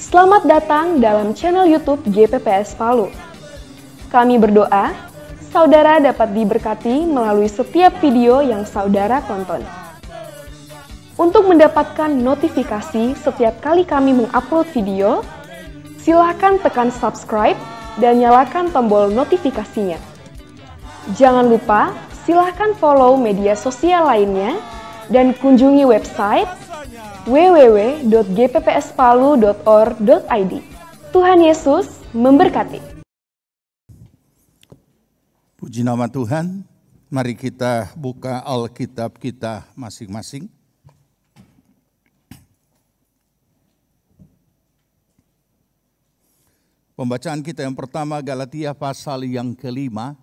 Selamat datang dalam channel YouTube GPPS Palu. Kami berdoa, saudara dapat diberkati melalui setiap video yang saudara tonton. Untuk mendapatkan notifikasi setiap kali kami mengupload video, silakan tekan subscribe dan nyalakan tombol notifikasinya. Jangan lupa, silakan follow media sosial lainnya dan kunjungi website www.gppspalu.or.id. Tuhan Yesus memberkati. Puji nama Tuhan, mari kita buka Alkitab kita masing-masing. Pembacaan kita yang pertama Galatia pasal yang kelima,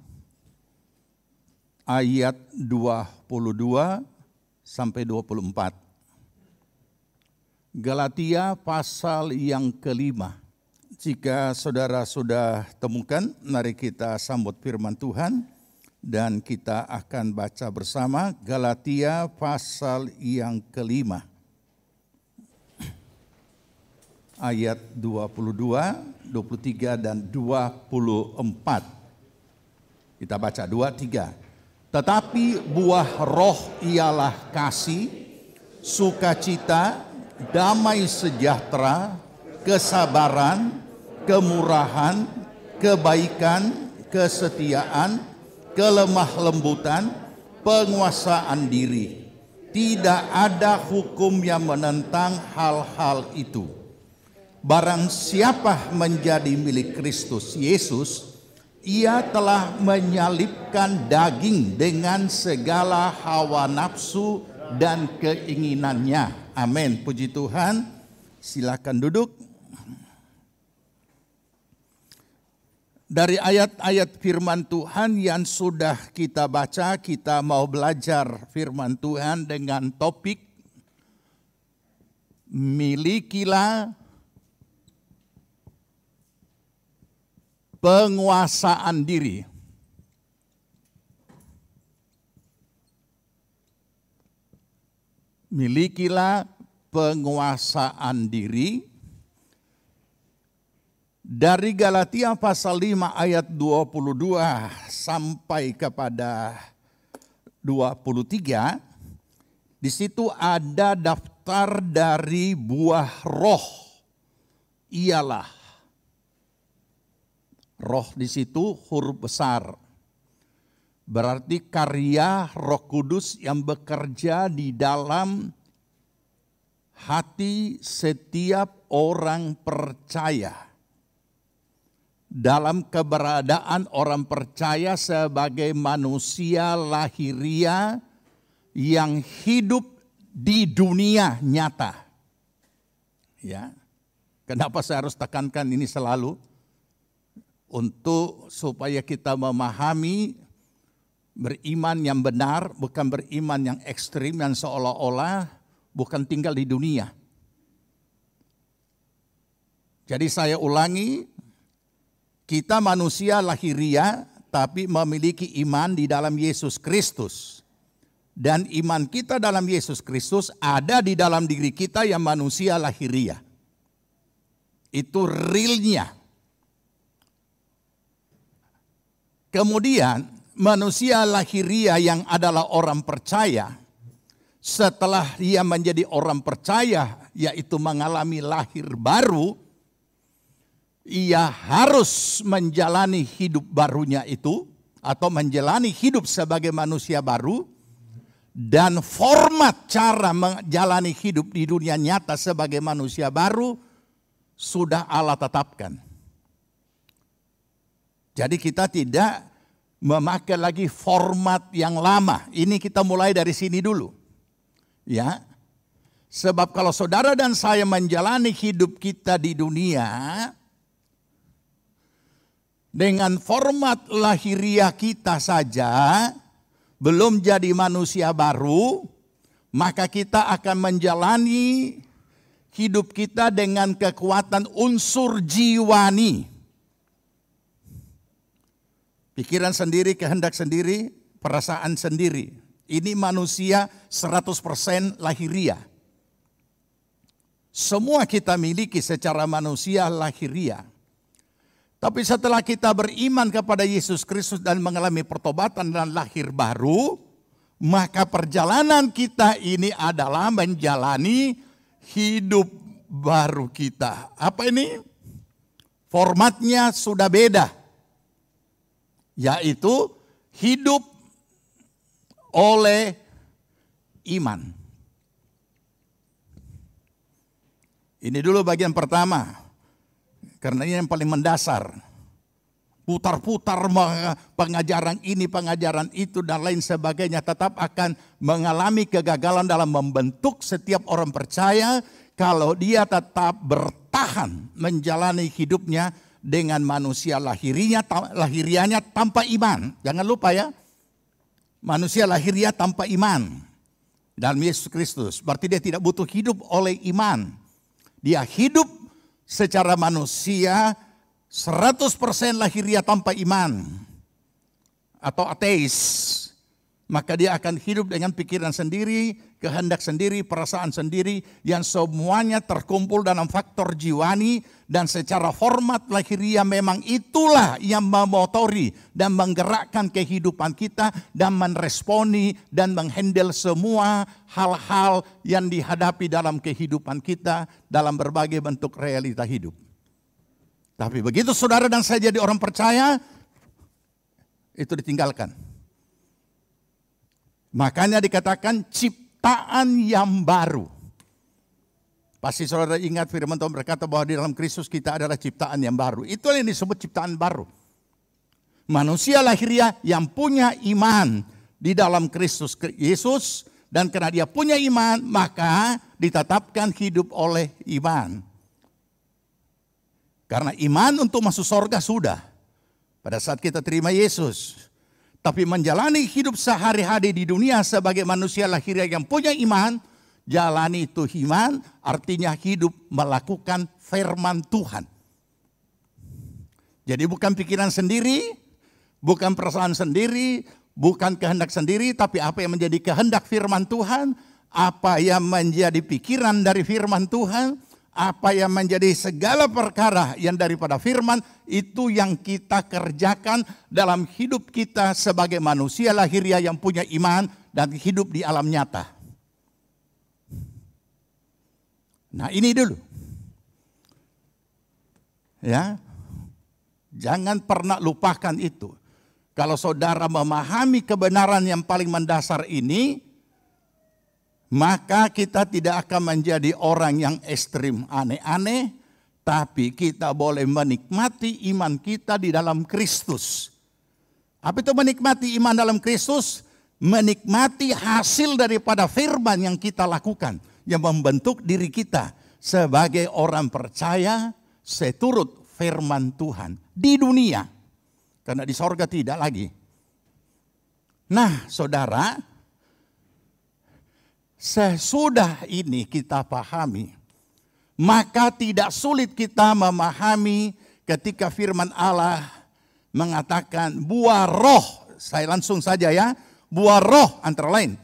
ayat 22 sampai 24. Galatia pasal yang kelima. Jika saudara sudah temukan, mari kita sambut firman Tuhan dan kita akan baca bersama Galatia pasal yang kelima. Ayat 22, 23 dan 24. Kita baca 2, 3. Tetapi buah roh ialah kasih, sukacita, damai sejahtera, kesabaran, kemurahan, kebaikan, kesetiaan, kelemah lembutan, penguasaan diri. Tidak ada hukum yang menentang hal-hal itu. Barang siapa menjadi milik Kristus Yesus, ia telah menyalibkan daging dengan segala hawa nafsu dan keinginannya. Amin. Puji Tuhan. Silakan duduk. Dari ayat-ayat firman Tuhan yang sudah kita baca, kita mau belajar firman Tuhan dengan topik milikilah penguasaan diri. Milikilah penguasaan diri. Dari Galatia pasal 5 ayat 22 sampai kepada 23, di situ ada daftar dari buah roh. Ialah roh di situ huruf besar. Berarti karya Roh Kudus yang bekerja di dalam hati setiap orang percaya. Dalam keberadaan orang percaya sebagai manusia lahiria yang hidup di dunia nyata. Ya. Kenapa saya harus tekankan ini selalu? Untuk supaya kita memahami beriman yang benar, bukan beriman yang ekstrim, yang seolah-olah bukan tinggal di dunia. Jadi saya ulangi, kita manusia lahiria tapi memiliki iman di dalam Yesus Kristus. Dan iman kita dalam Yesus Kristus ada di dalam diri kita yang manusia lahiria. Itu realnya. Kemudian manusia lahiria yang adalah orang percaya, setelah dia menjadi orang percaya, yaitu mengalami lahir baru, ia harus menjalani hidup barunya itu, atau menjalani hidup sebagai manusia baru, dan format cara menjalani hidup di dunia nyata sebagai manusia baru, sudah Allah tetapkan. Jadi kita tidak memakai lagi format yang lama. Ini kita mulai dari sini dulu. Ya. Sebab kalau saudara dan saya menjalani hidup kita di dunia dengan format lahiriah kita saja, belum jadi manusia baru, maka kita akan menjalani hidup kita dengan kekuatan unsur jiwani. Pikiran sendiri, kehendak sendiri, perasaan sendiri. Ini manusia 100% lahiriah. semua kita miliki secara manusia lahiriah. Tapi setelah kita beriman kepada Yesus Kristus dan mengalami pertobatan dan lahir baru, maka perjalanan kita ini adalah menjalani hidup baru kita. Apa ini? Formatnya sudah beda. Yaitu hidup oleh iman. Ini dulu bagian pertama. Karena ini yang paling mendasar. Putar-putar pengajaran ini, pengajaran itu, dan lain sebagainya. Tetap akan mengalami kegagalan dalam membentuk setiap orang percaya. Kalau dia tetap bertahan menjalani hidupnya dengan manusia lahiriahnya tanpa iman. Jangan lupa ya. Manusia lahiriah tanpa iman. Dalam Yesus Kristus. Berarti dia tidak butuh hidup oleh iman. Dia hidup secara manusia 100% lahiriah tanpa iman atau ateis, maka dia akan hidup dengan pikiran sendiri, kehendak sendiri, perasaan sendiri yang semuanya terkumpul dalam faktor jiwani, dan secara format lahiriah memang itulah yang memotori dan menggerakkan kehidupan kita dan meresponi dan menghandle semua hal-hal yang dihadapi dalam kehidupan kita dalam berbagai bentuk realita hidup. Tapi begitu saudara dan saya jadi orang percaya, itu ditinggalkan. Makanya dikatakan ciptaan yang baru. Pasti saudara ingat firman Tuhan berkata bahwa di dalam Kristus kita adalah ciptaan yang baru. Itu yang disebut ciptaan baru. Manusia lahiriah yang punya iman di dalam Kristus Yesus. Dan karena dia punya iman, maka ditetapkan hidup oleh iman. Karena iman untuk masuk surga sudah. Pada saat kita terima Yesus. Tapi menjalani hidup sehari-hari di dunia sebagai manusia lahiriah yang punya iman, jalani itu iman artinya hidup melakukan firman Tuhan. Jadi bukan pikiran sendiri, bukan perasaan sendiri, bukan kehendak sendiri, tapi apa yang menjadi kehendak firman Tuhan, apa yang menjadi pikiran dari firman Tuhan, apa yang menjadi segala perkara yang daripada firman, itu yang kita kerjakan dalam hidup kita sebagai manusia lahiriah yang punya iman dan hidup di alam nyata. Nah ini dulu. Ya, jangan pernah lupakan itu. Kalau saudara memahami kebenaran yang paling mendasar ini, maka kita tidak akan menjadi orang yang ekstrim aneh-aneh, tapi kita boleh menikmati iman kita di dalam Kristus. Apa itu menikmati iman dalam Kristus? Menikmati hasil daripada firman yang kita lakukan, yang membentuk diri kita sebagai orang percaya seturut firman Tuhan di dunia. Karena di sorga tidak lagi. Nah saudara, sesudah ini kita pahami, maka tidak sulit kita memahami ketika firman Allah mengatakan buah roh. Saya langsung saja ya, buah roh antara lain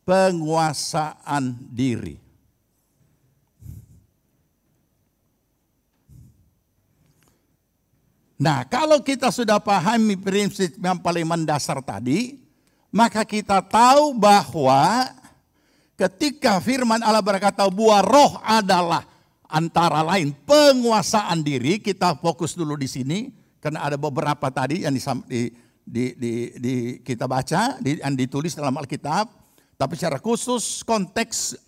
penguasaan diri. Nah, kalau kita sudah pahami prinsip yang paling mendasar tadi, maka kita tahu bahwa ketika firman Allah berkata buah roh adalah antara lain penguasaan diri, kita fokus dulu di sini karena ada beberapa tadi yang kita baca, yang ditulis dalam Alkitab, tapi secara khusus konteks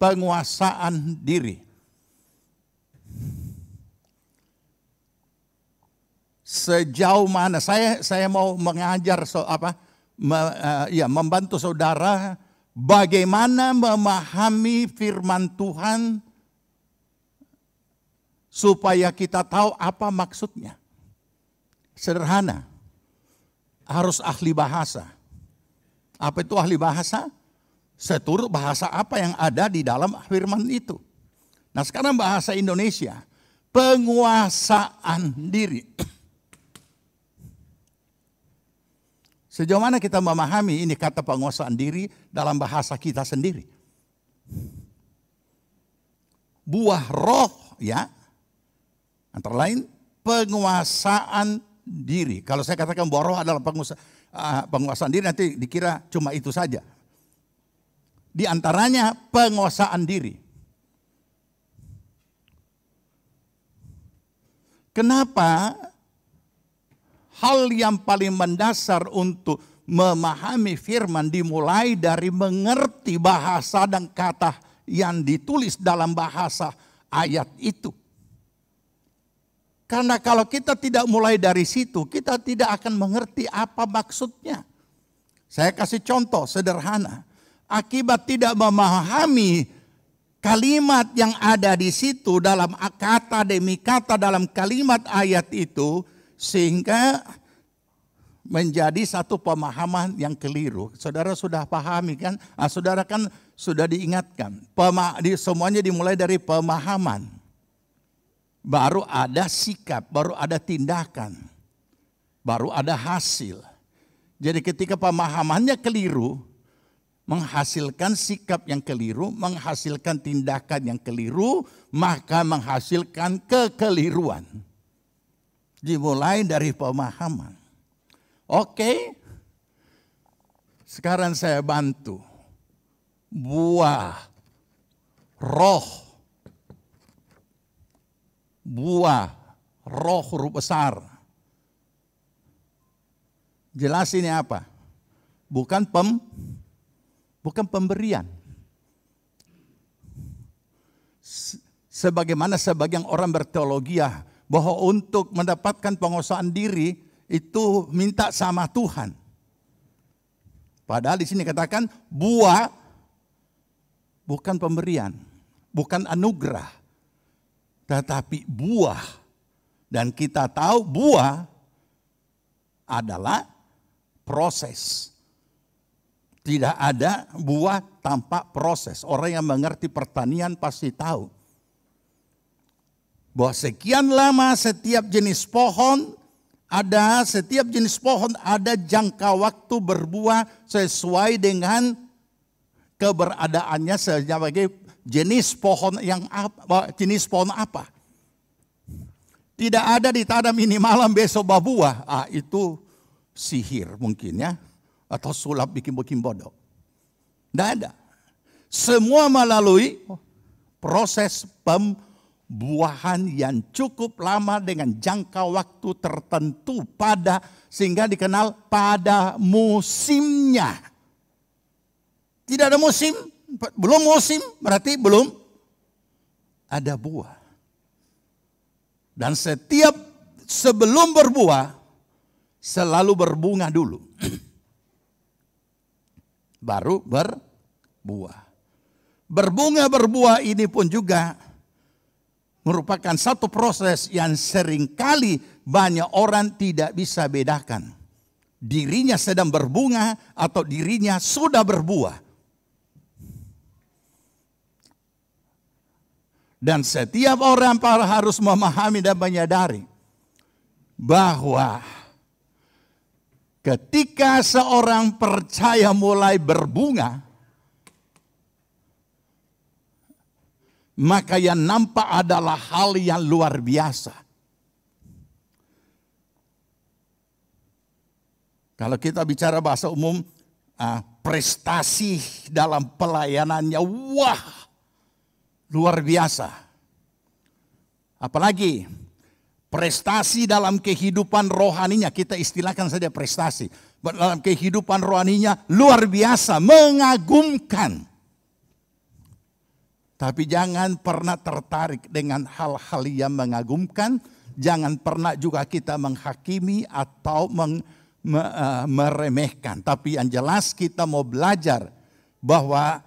penguasaan diri. Sejauh mana saya mau mengajar membantu saudara bagaimana memahami firman Tuhan supaya kita tahu apa maksudnya. Sederhana, harus ahli bahasa. Apa itu ahli bahasa? Seturut bahasa apa yang ada di dalam firman itu. Nah sekarang bahasa Indonesia, penguasaan diri. Sejauh mana kita memahami ini kata penguasaan diri dalam bahasa kita sendiri? buah roh, ya. Antara lain penguasaan diri. Kalau saya katakan buah roh adalah penguasaan diri, nanti dikira cuma itu saja. Di antaranya penguasaan diri. Kenapa hal yang paling mendasar untuk memahami firman dimulai dari mengerti bahasa dan kata yang ditulis dalam bahasa ayat itu? Karena kalau kita tidak mulai dari situ, kita tidak akan mengerti apa maksudnya. Saya kasih contoh sederhana. Akibat tidak memahami kalimat yang ada di situ dalam kata demi kata dalam kalimat ayat itu, sehingga menjadi satu pemahaman yang keliru. Saudara sudah pahami kan? Saudara kan sudah diingatkan. Semuanya dimulai dari pemahaman. Baru ada sikap, baru ada tindakan, baru ada hasil. Jadi ketika pemahamannya keliru, menghasilkan sikap yang keliru, menghasilkan tindakan yang keliru, maka menghasilkan kekeliruan. Dimulai dari pemahaman. Oke, sekarang saya bantu. Buah roh. Buah roh huruf besar. Jelas ini apa? Bukan pemberian. Sebagaimana sebagian orang berteologi bahwa untuk mendapatkan penguasaan diri itu minta sama Tuhan. Padahal di sini katakan buah bukan pemberian, bukan anugerah. Tetapi buah, dan kita tahu buah adalah proses. Tidak ada buah tanpa proses. Orang yang mengerti pertanian pasti tahu bahwa sekian lama setiap jenis pohon ada jangka waktu berbuah sesuai dengan keberadaannya sebagai jenis pohon apa. Tidak ada ditanam ini malam besok berbuah. Itu sihir mungkin ya. Atau sulap bikin bodoh. Tidak ada. Semua melalui proses pembuahan yang cukup lama dengan jangka waktu tertentu sehingga dikenal pada musimnya. Tidak ada musim. Belum musim berarti belum ada buah. Dan sebelum berbuah selalu berbunga dulu. Baru berbuah. Berbuah ini pun juga merupakan satu proses yang seringkali banyak orang tidak bisa bedakan. Dirinya sedang berbunga atau dirinya sudah berbuah. Dan setiap orang harus memahami dan menyadari bahwa ketika seorang percaya mulai berbunga, maka yang nampak adalah hal yang luar biasa. Kalau kita bicara bahasa umum, prestasi dalam pelayanannya, wah, luar biasa. Apalagi prestasi dalam kehidupan rohaninya, kita istilahkan saja prestasi. Dalam kehidupan rohaninya luar biasa, mengagumkan. Tapi jangan pernah tertarik dengan hal-hal yang mengagumkan. Jangan pernah juga kita menghakimi atau meremehkan. Tapi yang jelas kita mau belajar bahwa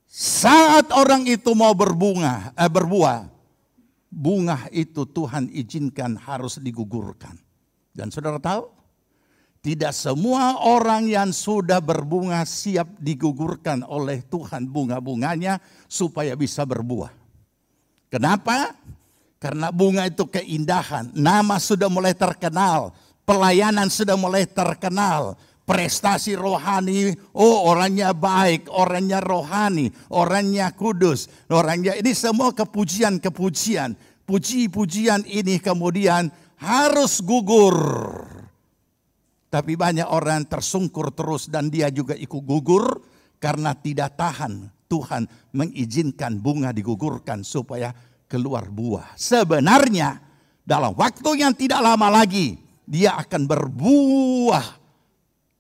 saat orang itu mau berbuah, bunga itu Tuhan izinkan harus digugurkan. Dan saudara tahu, tidak semua orang yang sudah berbunga siap digugurkan oleh Tuhan bunga-bunganya supaya bisa berbuah. Kenapa? Karena bunga itu keindahan, nama sudah mulai terkenal, pelayanan sudah mulai terkenal, prestasi rohani, oh orangnya baik, orangnya rohani, orangnya kudus, orangnya ini semua kepujian-kepujian. Puji-pujian ini kemudian harus gugur. Tapi banyak orang tersungkur terus dan dia juga ikut gugur karena tidak tahan. Tuhan mengizinkan bunga digugurkan supaya keluar buah. Sebenarnya dalam waktu yang tidak lama lagi dia akan berbuah.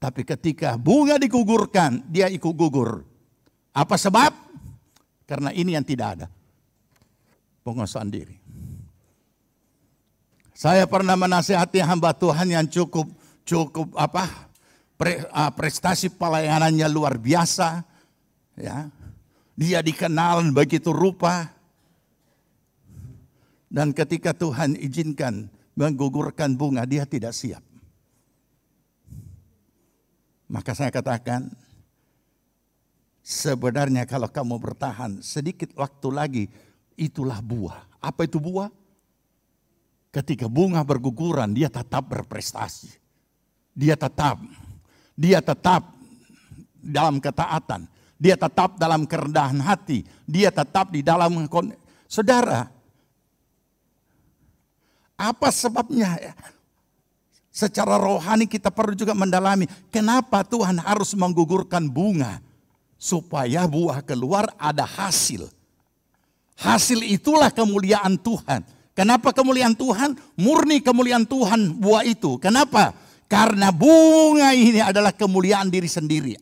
Tapi ketika bunga digugurkan, dia ikut gugur. Apa sebab? Karena ini yang tidak ada. Penguasaan diri. Saya pernah menasihati hamba Tuhan yang cukup prestasi pelayanannya luar biasa. Ya. Dia dikenal begitu rupa. Dan ketika Tuhan izinkan menggugurkan bunga, dia tidak siap. Maka saya katakan, sebenarnya kalau kamu bertahan sedikit waktu lagi, itulah buah. Apa itu buah? Ketika bunga berguguran, dia tetap berprestasi. Dia tetap dalam ketaatan. Dia tetap dalam kerendahan hati. Dia tetap di dalam, saudara, apa sebabnya ya? Secara rohani kita perlu juga mendalami. Kenapa Tuhan harus menggugurkan bunga? Supaya buah keluar ada hasil. Hasil itulah kemuliaan Tuhan. Kenapa kemuliaan Tuhan? Murni kemuliaan Tuhan buah itu. Kenapa? Karena bunga ini adalah kemuliaan diri sendiri.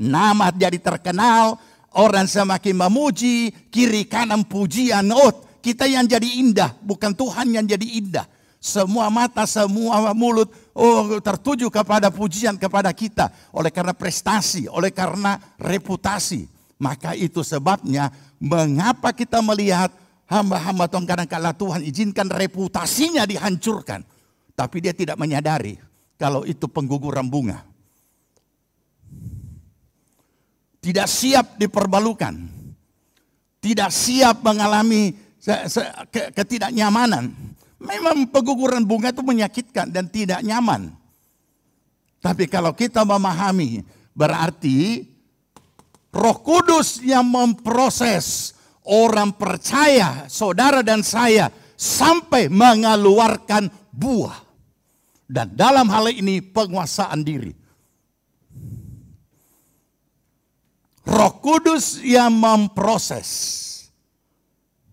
Nama jadi terkenal. Orang semakin memuji. Kiri kanan pujian. Oh, kita yang jadi indah. Bukan Tuhan yang jadi indah. Semua mata, semua mulut tertuju kepada pujian kepada kita. Oleh karena prestasi, oleh karena reputasi. Maka itu sebabnya mengapa kita melihat hamba-hamba Tuhan kadang-kala Tuhan izinkan reputasinya dihancurkan. Tapi dia tidak menyadari kalau itu pengguguran bunga. Tidak siap diperbalukan. Tidak siap mengalami ketidaknyamanan. Memang pengguguran bunga itu menyakitkan dan tidak nyaman. Tapi kalau kita memahami, berarti Roh Kudus yang memproses orang percaya, saudara dan saya, sampai mengeluarkan buah. Dan dalam hal ini penguasaan diri. Roh Kudus yang memproses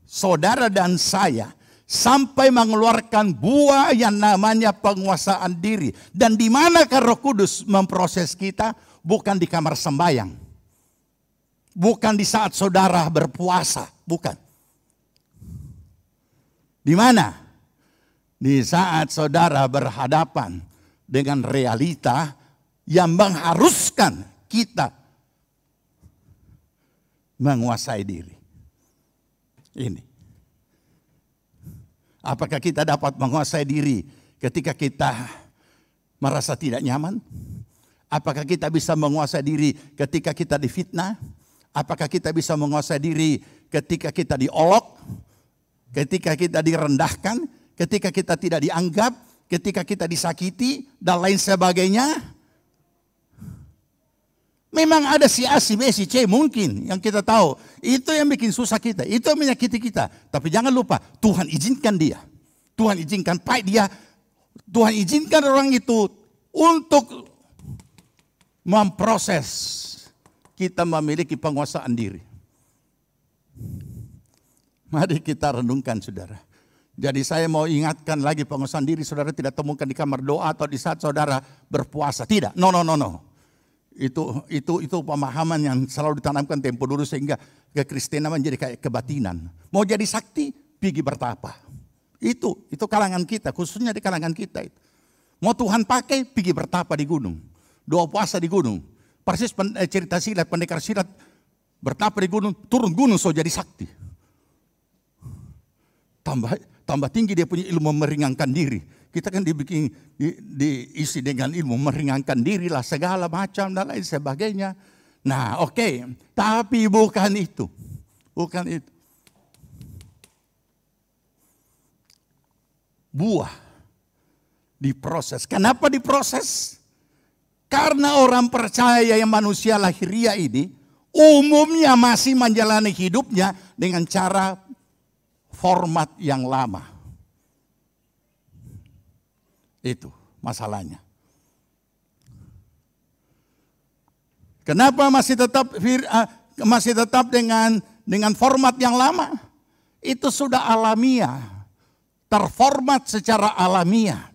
saudara dan saya sampai mengeluarkan buah yang namanya penguasaan diri. Dan di manakah Roh Kudus memproses kita? Bukan di kamar sembahyang. Bukan di saat saudara berpuasa. Bukan. Di mana? Di saat saudara berhadapan dengan realita yang mengharuskan kita menguasai diri. Ini. Apakah kita dapat menguasai diri ketika kita merasa tidak nyaman? Apakah kita bisa menguasai diri ketika kita difitnah? Apakah kita bisa menguasai diri ketika kita diolok? Ketika kita direndahkan? Ketika kita tidak dianggap? Ketika kita disakiti? Dan lain sebagainya? Memang ada si A, si B, si C mungkin yang kita tahu. Itu yang bikin susah kita. Itu yang menyakiti kita. Tapi jangan lupa, Tuhan izinkan dia. Tuhan izinkan pahit dia. Tuhan izinkan orang itu untuk memproses kita memiliki penguasaan diri. Mari kita renungkan saudara. Jadi saya mau ingatkan lagi penguasaan diri saudara tidak temukan di kamar doa atau di saat saudara berpuasa. Tidak, no. Itu pemahaman yang selalu ditanamkan tempo dulu sehingga kekristenan menjadi kayak kebatinan. Mau jadi sakti, pergi bertapa. Itu kalangan kita, khususnya di kalangan kita itu. Mau Tuhan pakai, pergi bertapa di gunung. Doa puasa di gunung. Persis cerita silat, pendekar silat bertapa di gunung, turun gunung so jadi sakti. Tambah tinggi dia punya ilmu meringankan diri. Kita kan diisi dengan ilmu meringankan diri lah segala macam dan lain sebagainya. Nah oke. Tapi bukan itu. Bukan itu. Buah diproses. Kenapa diproses? Karena orang percaya yang manusia lahiriah ini umumnya masih menjalani hidupnya dengan cara format yang lama. Itu masalahnya. Kenapa masih tetap dengan format yang lama? Itu sudah alamiah, terformat secara alamiah.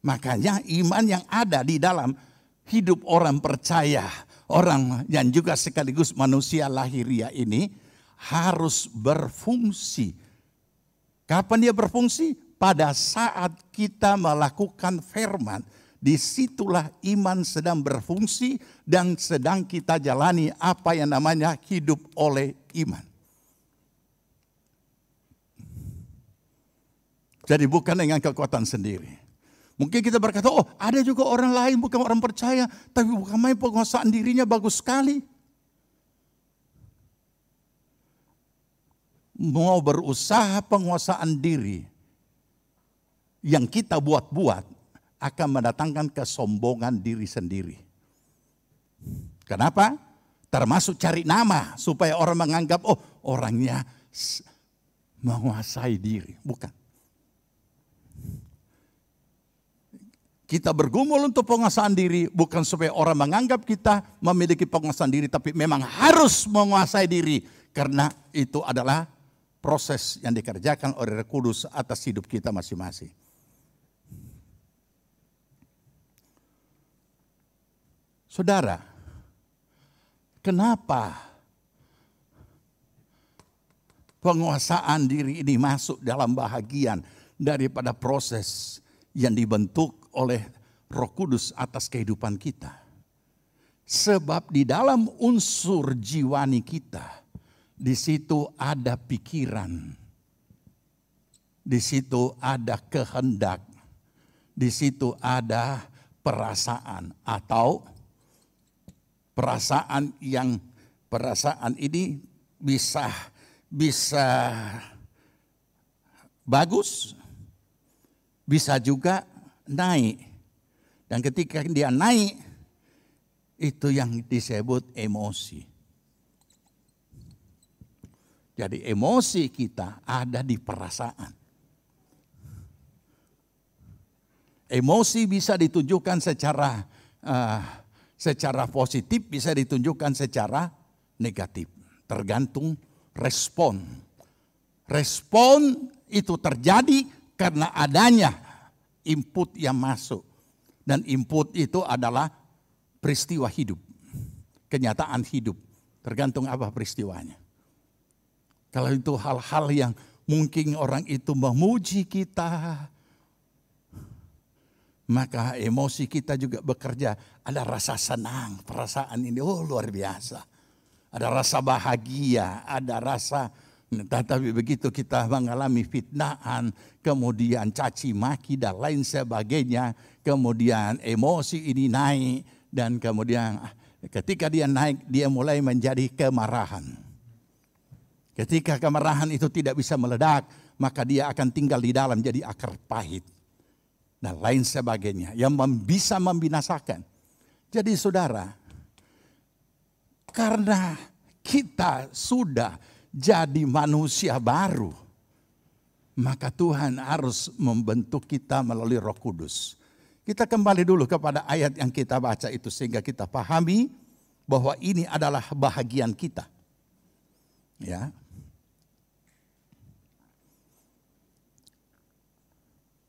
Makanya iman yang ada di dalam hidup orang percaya, orang yang juga sekaligus manusia lahiriah ini harus berfungsi. Kapan dia berfungsi? Pada saat kita melakukan firman. Disitulah iman sedang berfungsi dan sedang kita jalani apa yang namanya hidup oleh iman. Jadi bukan dengan kekuatan sendiri. Mungkin kita berkata, oh ada juga orang lain bukan orang percaya, tapi bukan main penguasaan dirinya bagus sekali. Mau berusaha penguasaan diri yang kita buat-buat akan mendatangkan kesombongan diri sendiri. Kenapa? Termasuk cari nama supaya orang menganggap, oh orangnya menguasai diri. Bukan. Kita bergumul untuk penguasaan diri bukan supaya orang menganggap kita memiliki penguasaan diri, tapi memang harus menguasai diri karena itu adalah proses yang dikerjakan oleh Roh Kudus atas hidup kita masing-masing. Saudara, kenapa penguasaan diri ini masuk dalam bahagian daripada proses yang dibentuk oleh Roh Kudus atas kehidupan kita? Sebab di dalam unsur jiwani kita, di situ ada pikiran, di situ ada kehendak, di situ ada perasaan atau perasaan ini bisa bagus, bisa juga naik. Dan ketika dia naik, itu yang disebut emosi. Jadi emosi kita ada di perasaan. Emosi bisa ditunjukkan secara positif, bisa ditunjukkan secara negatif. Tergantung respon. Respon itu terjadi karena adanya input yang masuk. Dan input itu adalah peristiwa hidup. Kenyataan hidup. Tergantung apa peristiwanya. Kalau itu hal-hal yang mungkin orang itu memuji kita, maka emosi kita juga bekerja. Ada rasa senang, perasaan ini luar biasa. Ada rasa bahagia, ada rasa. Tetapi begitu kita mengalami fitnaan, kemudian caci maki dan lain sebagainya, kemudian emosi ini naik, dan kemudian ketika dia naik, dia mulai menjadi kemarahan. Ketika kemarahan itu tidak bisa meledak, maka dia akan tinggal di dalam jadi akar pahit dan lain sebagainya yang bisa membinasakan. Jadi saudara, karena kita sudah jadi manusia baru, maka Tuhan harus membentuk kita melalui Roh Kudus. Kita kembali dulu kepada ayat yang kita baca itu sehingga kita pahami bahwa ini adalah bahagian kita. Ya.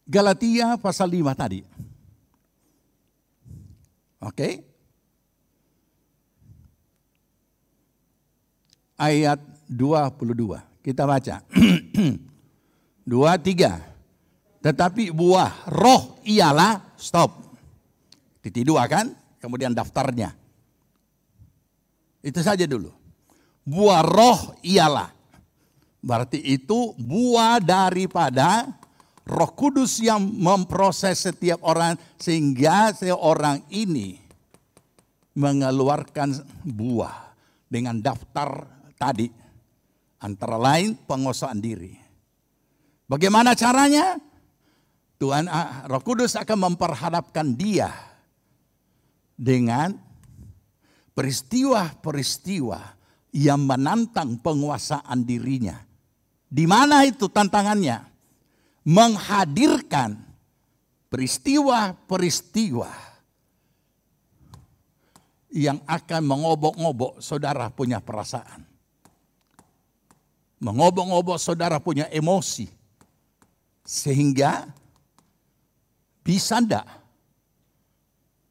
Galatia pasal 5 tadi. Oke. Ayat 22. Kita baca. 23. Tetapi buah roh ialah, stop. Titik 2 kan? Kemudian daftarnya. Itu saja dulu. Buah roh ialah. Berarti itu buah daripada Roh Kudus yang memproses setiap orang sehingga seorang ini mengeluarkan buah dengan daftar tadi. Antara lain penguasaan diri. Bagaimana caranya? Tuhan Roh Kudus akan memperhadapkan dia dengan peristiwa-peristiwa yang menantang penguasaan dirinya. Di mana itu tantangannya? Menghadirkan peristiwa-peristiwa yang akan mengobok-ngobok saudara punya perasaan. Mengobok-ngobok saudara punya emosi. Sehingga bisa enggak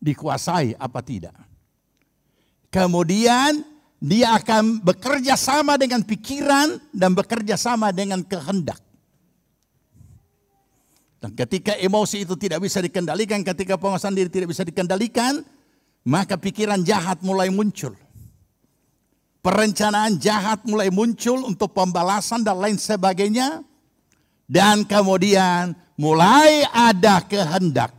dikuasai apa tidak. Kemudian dia akan bekerja sama dengan pikiran dan bekerja sama dengan kehendak. Dan ketika emosi itu tidak bisa dikendalikan, ketika penguasaan diri tidak bisa dikendalikan, maka pikiran jahat mulai muncul. Perencanaan jahat mulai muncul untuk pembalasan dan lain sebagainya. Dan kemudian mulai ada kehendak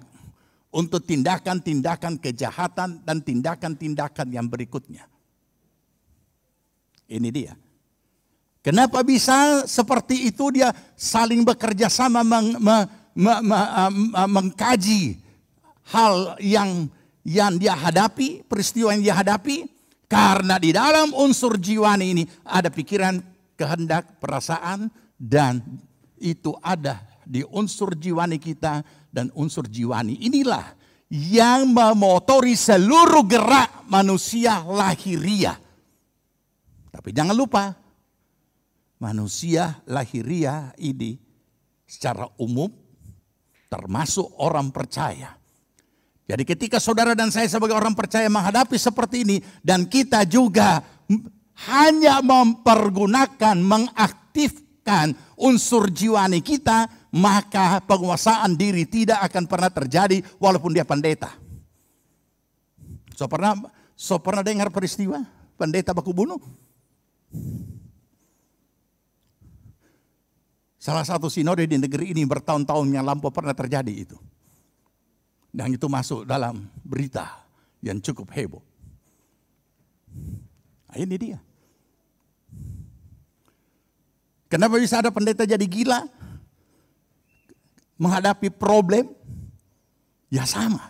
untuk tindakan-tindakan kejahatan dan tindakan-tindakan yang berikutnya. Ini dia. Kenapa bisa seperti itu? Dia saling bekerja sama mengkaji hal yang dia hadapi, peristiwa yang dia hadapi. Karena di dalam unsur jiwani ini ada pikiran, kehendak, perasaan, dan itu ada di unsur jiwani kita, dan unsur jiwani inilah yang memotori seluruh gerak manusia lahiriah. Tapi jangan lupa, manusia lahiriah ini secara umum termasuk orang percaya. Jadi ketika saudara dan saya sebagai orang percaya menghadapi seperti ini, dan kita juga hanya mempergunakan, mengaktifkan unsur jiwani kita, maka penguasaan diri tidak akan pernah terjadi walaupun dia pendeta. So pernah dengar peristiwa pendeta baku bunuh? Salah satu sinode di negeri ini bertahun-tahun yang lampau pernah terjadi itu. Dan itu masuk dalam berita yang cukup heboh. Nah, ini dia. Kenapa bisa ada pendeta jadi gila? Menghadapi problem? Ya sama.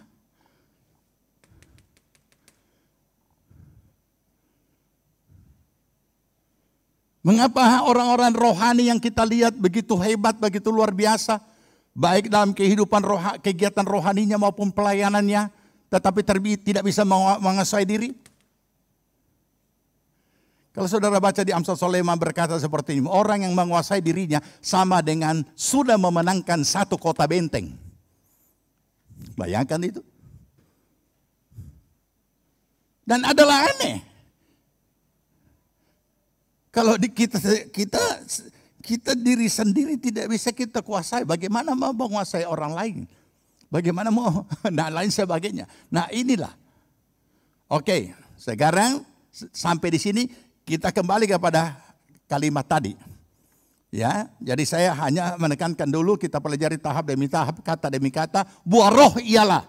Mengapa orang-orang rohani yang kita lihat begitu hebat, begitu luar biasa, baik dalam kehidupan kegiatan rohaninya maupun pelayanannya, tetapi tidak bisa menguasai diri? Kalau saudara baca di Amsal Sulaiman berkata seperti ini, orang yang menguasai dirinya sama dengan sudah memenangkan satu kota benteng. Bayangkan itu. Dan adalah aneh. Kalau kita diri sendiri tidak bisa kita kuasai, bagaimana mau menguasai orang lain? Bagaimana mau, nah lain sebagainya. Nah inilah. Oke, sekarang sampai di sini kita kembali kepada kalimat tadi. Ya, jadi saya hanya menekankan dulu, kita pelajari tahap demi tahap, kata demi kata, buah roh ialah.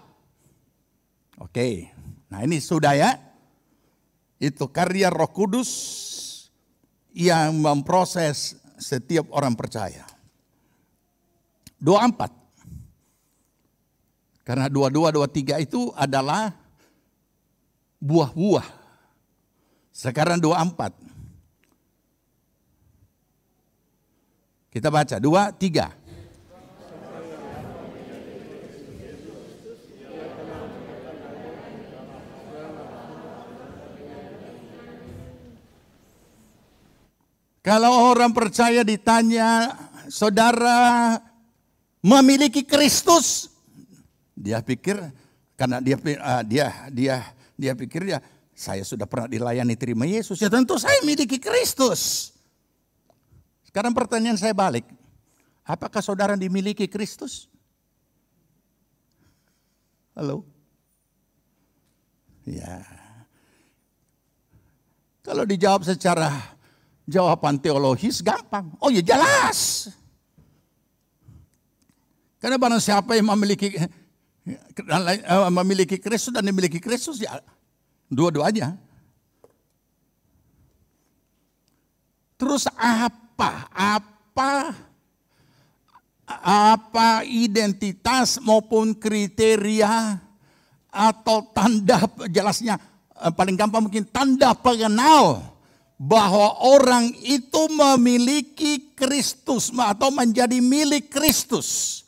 Oke, nah ini sudah ya. Itu karya Roh Kudus yang memproses setiap orang percaya. 24. Karena 22, 23 itu adalah buah-buah. Sekarang 24. Kita baca 2, 3. Kalau orang percaya ditanya, saudara memiliki Kristus, dia pikir karena dia pikir ya saya sudah pernah dilayani terima Yesus, ya tentu saya memiliki Kristus. Sekarang pertanyaan saya balik, apakah saudara dimiliki Kristus? Halo? Ya. Kalau dijawab secara jawaban teologis gampang. Oh ya jelas. Karena barang siapa yang memiliki Kristus dan dimiliki Kristus, ya dua-duanya. Terus apa apa identitas maupun kriteria atau tanda, jelasnya paling gampang mungkin tanda pengenal bahwa orang itu memiliki Kristus atau menjadi milik Kristus.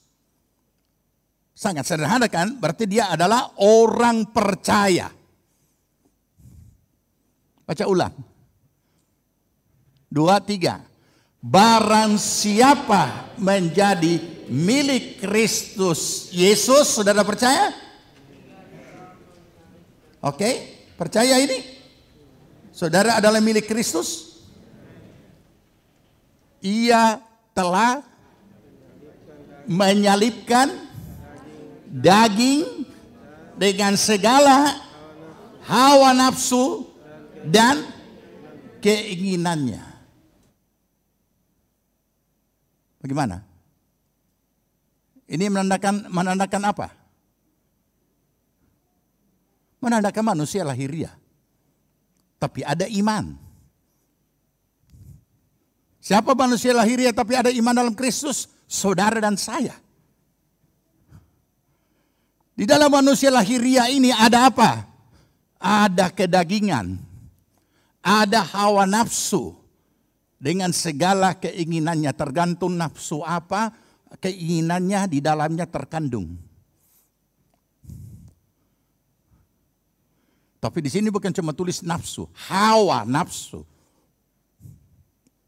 Sangat sederhana kan? Berarti dia adalah orang percaya. Baca ulang. 2, 3. Barang siapa menjadi milik Kristus Yesus, saudara percaya? Oke, percaya ini? Saudara adalah milik Kristus? Ia telah menyalibkan daging dengan segala hawa nafsu dan keinginannya. Bagaimana? Ini menandakan apa? Menandakan manusia lahiriah. Tapi ada iman. Siapa manusia lahiriah tapi ada iman dalam Kristus? Saudara dan saya. Di dalam manusia lahiriah ini ada apa? Ada kedagingan. Ada hawa nafsu. Dengan segala keinginannya, tergantung nafsu apa, keinginannya di dalamnya terkandung. Tapi di sini bukan cuma tulis nafsu, hawa nafsu.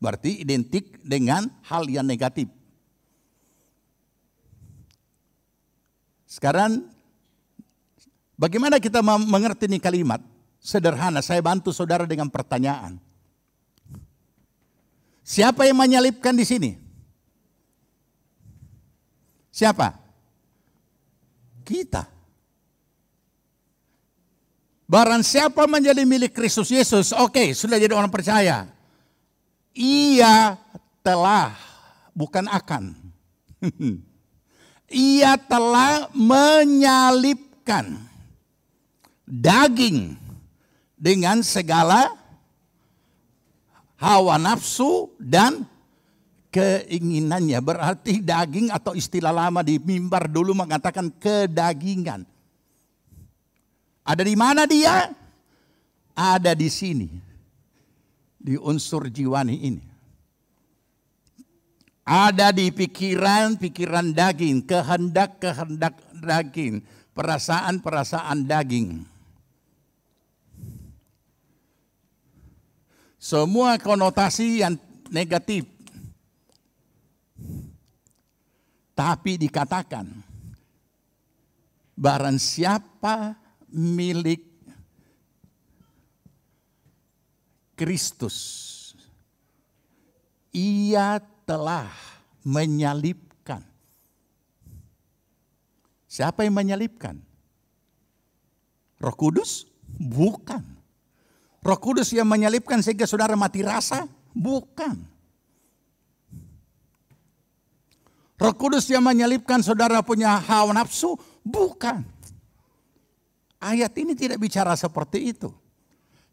Berarti identik dengan hal yang negatif. Sekarang, bagaimana kita mengerti ini kalimat? Sederhana, saya bantu saudara dengan pertanyaan. Siapa yang menyalibkan di sini? Siapa? Kita. Barang siapa menjadi milik Kristus Yesus, oke, sudah jadi orang percaya. Ia telah, bukan akan. Ia telah menyalibkan daging dengan segala hawa nafsu dan keinginannya. Berarti daging atau istilah lama di mimbar dulu mengatakan kedagingan. Ada di mana dia? Ada di sini. Di unsur jiwani ini. Ada di pikiran-pikiran daging, kehendak-kehendak daging, perasaan-perasaan daging. Semua konotasi yang negatif. Tapi dikatakan, barang siapa milik Kristus, ia telah menyalibkan. Siapa yang menyalibkan? Roh Kudus? Bukan. Roh Kudus yang menyalibkan sehingga saudara mati rasa? Bukan. Roh Kudus yang menyalibkan saudara punya hawa nafsu? Bukan. Ayat ini tidak bicara seperti itu.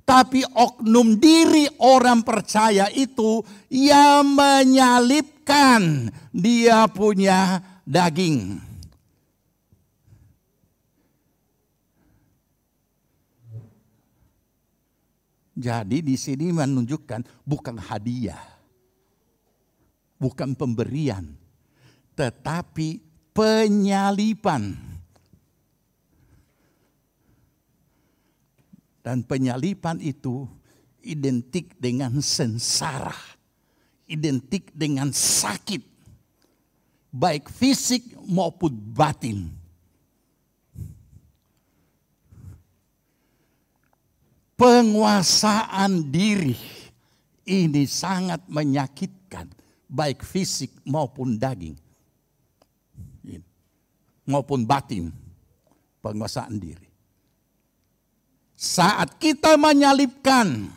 Tapi oknum diri orang percaya itu yang menyalibkan dia punya daging. Jadi di sini menunjukkan bukan hadiah, bukan pemberian, tetapi penyaliban. Dan penyaliban itu identik dengan sengsara, identik dengan sakit, baik fisik maupun batin. Penguasaan diri ini sangat menyakitkan, baik fisik maupun daging, maupun batin, penguasaan diri. Saat kita menyalibkan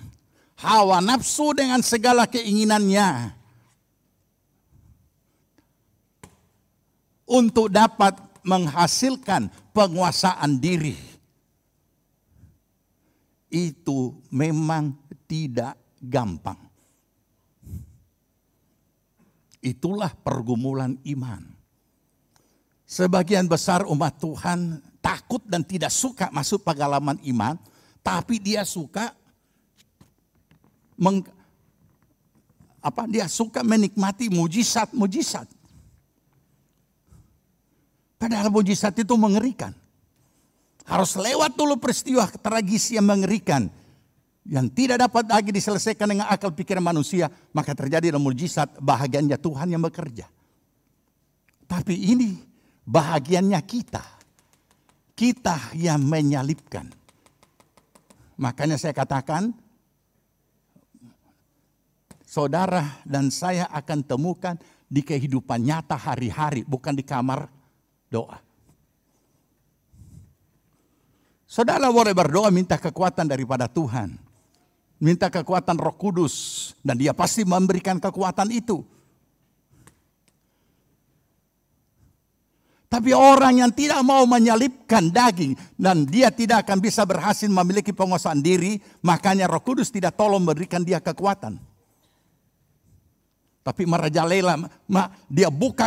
hawa nafsu dengan segala keinginannya untuk dapat menghasilkan penguasaan diri, itu memang tidak gampang. Itulah pergumulan iman. Sebagian besar umat Tuhan takut dan tidak suka masuk pengalaman iman, tapi dia suka dia suka menikmati mujizat-mujizat. Padahal mujizat itu mengerikan. Harus lewat dulu peristiwa tragis yang mengerikan, yang tidak dapat lagi diselesaikan dengan akal pikiran manusia, maka terjadi mujizat, bahagiannya Tuhan yang bekerja. Tapi ini bahagiannya kita yang menyalibkan. Makanya saya katakan, saudara dan saya akan temukan di kehidupan nyata hari-hari, bukan di kamar doa. Saudara boleh berdoa minta kekuatan daripada Tuhan. Minta kekuatan Roh Kudus. Dan Dia pasti memberikan kekuatan itu. Tapi orang yang tidak mau menyalibkan daging dan dia tidak akan bisa berhasil memiliki penguasaan diri, makanya Roh Kudus tidak tolong memberikan dia kekuatan. Tapi merajalela, dia buka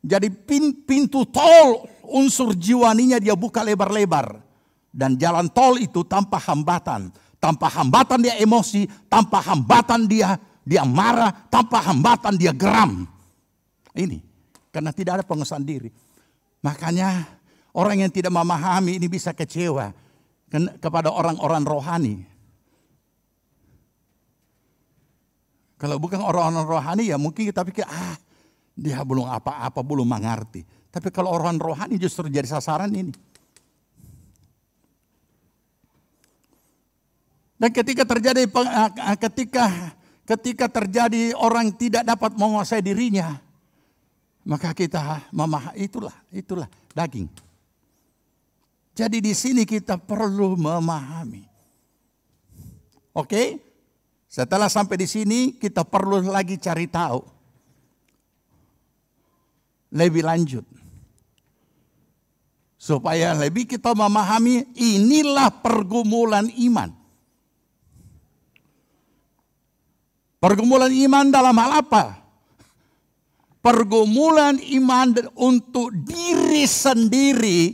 jadi pintu tol unsur jiwaninya dia buka lebar-lebar. Dan jalan tol itu tanpa hambatan. Tanpa hambatan dia emosi, tanpa hambatan dia marah, tanpa hambatan dia geram. Ini, karena tidak ada penguasaan diri. Makanya orang yang tidak memahami ini bisa kecewa kepada orang-orang rohani. Kalau bukan orang-orang rohani ya mungkin kita pikir, dia belum apa-apa, belum mengerti. Tapi kalau orang rohani justru jadi sasaran ini. Dan ketika terjadi orang tidak dapat menguasai dirinya, maka kita itulah daging. Jadi di sini kita perlu memahami. Oke? Setelah sampai di sini kita perlu lagi cari tahu lebih lanjut. Supaya lebih kita memahami inilah pergumulan iman. Pergumulan iman dalam hal apa? Pergumulan iman untuk diri sendiri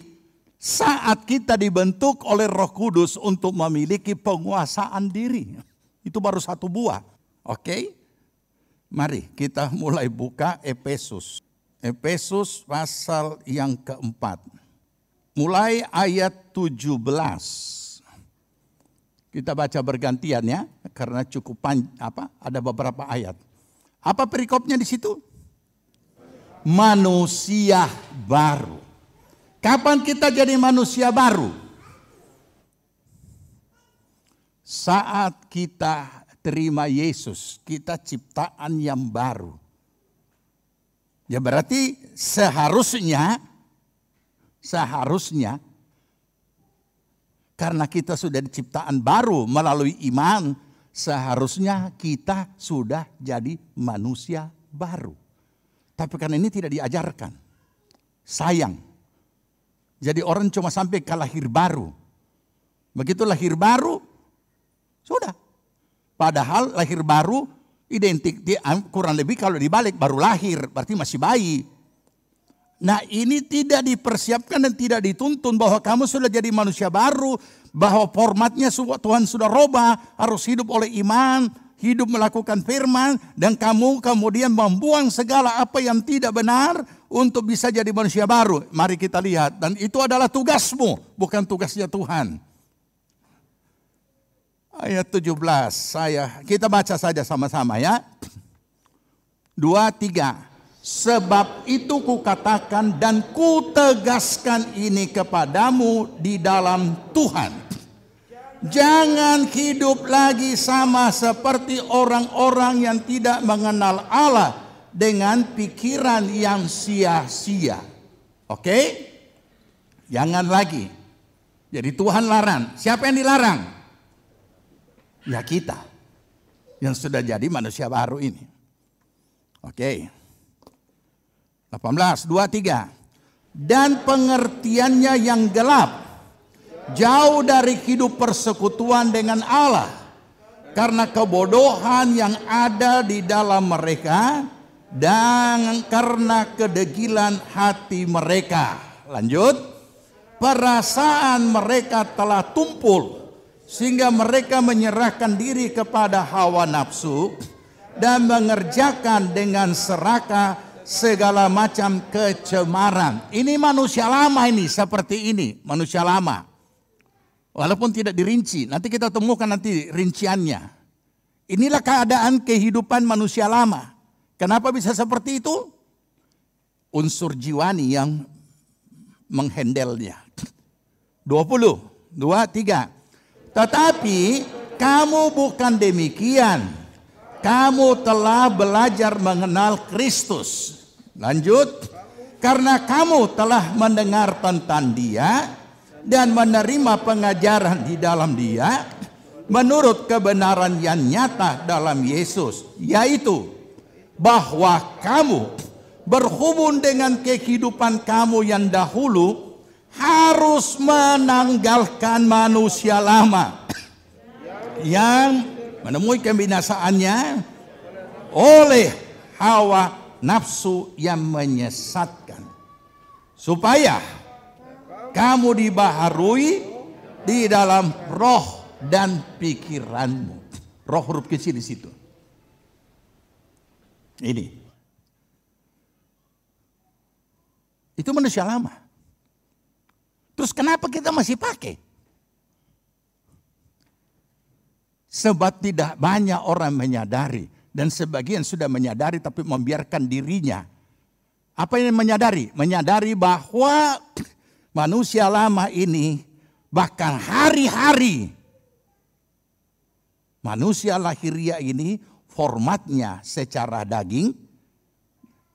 saat kita dibentuk oleh Roh Kudus untuk memiliki penguasaan diri. Itu baru satu buah. Oke? Mari kita mulai buka Efesus. Efesus pasal yang keempat. Mulai ayat 17. Kita baca bergantian ya, karena cukup ada beberapa ayat. Apa perikopnya di situ? Manusia baru. Kapan kita jadi manusia baru? Saat kita terima Yesus, kita ciptaan yang baru. Ya berarti seharusnya karena kita sudah diciptaan baru melalui iman, seharusnya kita sudah jadi manusia baru. Tapi karena ini tidak diajarkan. Sayang. Jadi orang cuma sampai ke lahir baru. Begitu lahir baru, sudah. Padahal lahir baru identik kurang lebih kalau dibalik baru lahir, berarti masih bayi. Nah ini tidak dipersiapkan dan tidak dituntun bahwa kamu sudah jadi manusia baru. Bahwa formatnya Tuhan sudah rubah, harus hidup oleh iman, hidup melakukan firman. Dan kamu kemudian membuang segala apa yang tidak benar untuk bisa jadi manusia baru. Mari kita lihat, dan itu adalah tugasmu, bukan tugasnya Tuhan. Ayat 17, kita baca saja sama-sama ya. 2, 3. Sebab itu kukatakan dan kutegaskan ini kepadamu di dalam Tuhan. Jangan hidup lagi sama seperti orang-orang yang tidak mengenal Allah dengan pikiran yang sia-sia. Oke? Jangan lagi. Jadi Tuhan larang. Siapa yang dilarang? Ya kita. Yang sudah jadi manusia baru ini. Oke. 18, 2, 3. Dan pengertiannya yang gelap, jauh dari hidup persekutuan dengan Allah, karena kebodohan yang ada di dalam mereka, dan karena kedegilan hati mereka. Lanjut, perasaan mereka telah tumpul sehingga mereka menyerahkan diri kepada hawa nafsu dan mengerjakan dengan serakah segala macam kecemaran. Ini manusia lama, ini seperti ini manusia lama. Walaupun tidak dirinci, nanti kita temukan nanti rinciannya. Inilah keadaan kehidupan manusia lama. Kenapa bisa seperti itu? Unsur jiwani yang menghandelnya. 20, 2, 3. Tetapi kamu bukan demikian. Kamu telah belajar mengenal Kristus. Lanjut. Karena kamu telah mendengar tentang Dia dan menerima pengajaran di dalam Dia menurut kebenaran yang nyata dalam Yesus, yaitu bahwa kamu berhubung dengan kehidupan kamu yang dahulu harus menanggalkan manusia lama yang menemui kebinasaannya oleh hawa nafsu yang menyesatkan, supaya kamu dibaharui di dalam roh dan pikiranmu. Roh huruf kecil di situ. Ini. Itu manusia lama. Terus kenapa kita masih pakai? Sebab tidak banyak orang menyadari. Dan sebagian sudah menyadari tapi membiarkan dirinya. Apa yang menyadari? Menyadari bahwa manusia lama ini bahkan hari-hari. Manusia lahiriah ini formatnya secara daging.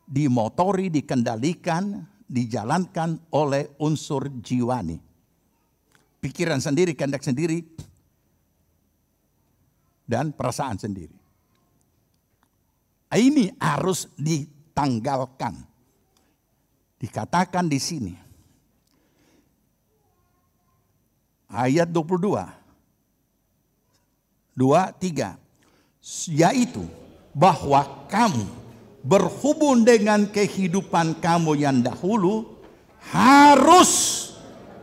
Dimotori, dikendalikan, dijalankan oleh unsur jiwani. Pikiran sendiri, kehendak sendiri, dan perasaan sendiri. Ini harus ditanggalkan. Dikatakan di sini. Ayat 22. 2, 3. Yaitu bahwa kamu berhubung dengan kehidupan kamu yang dahulu harus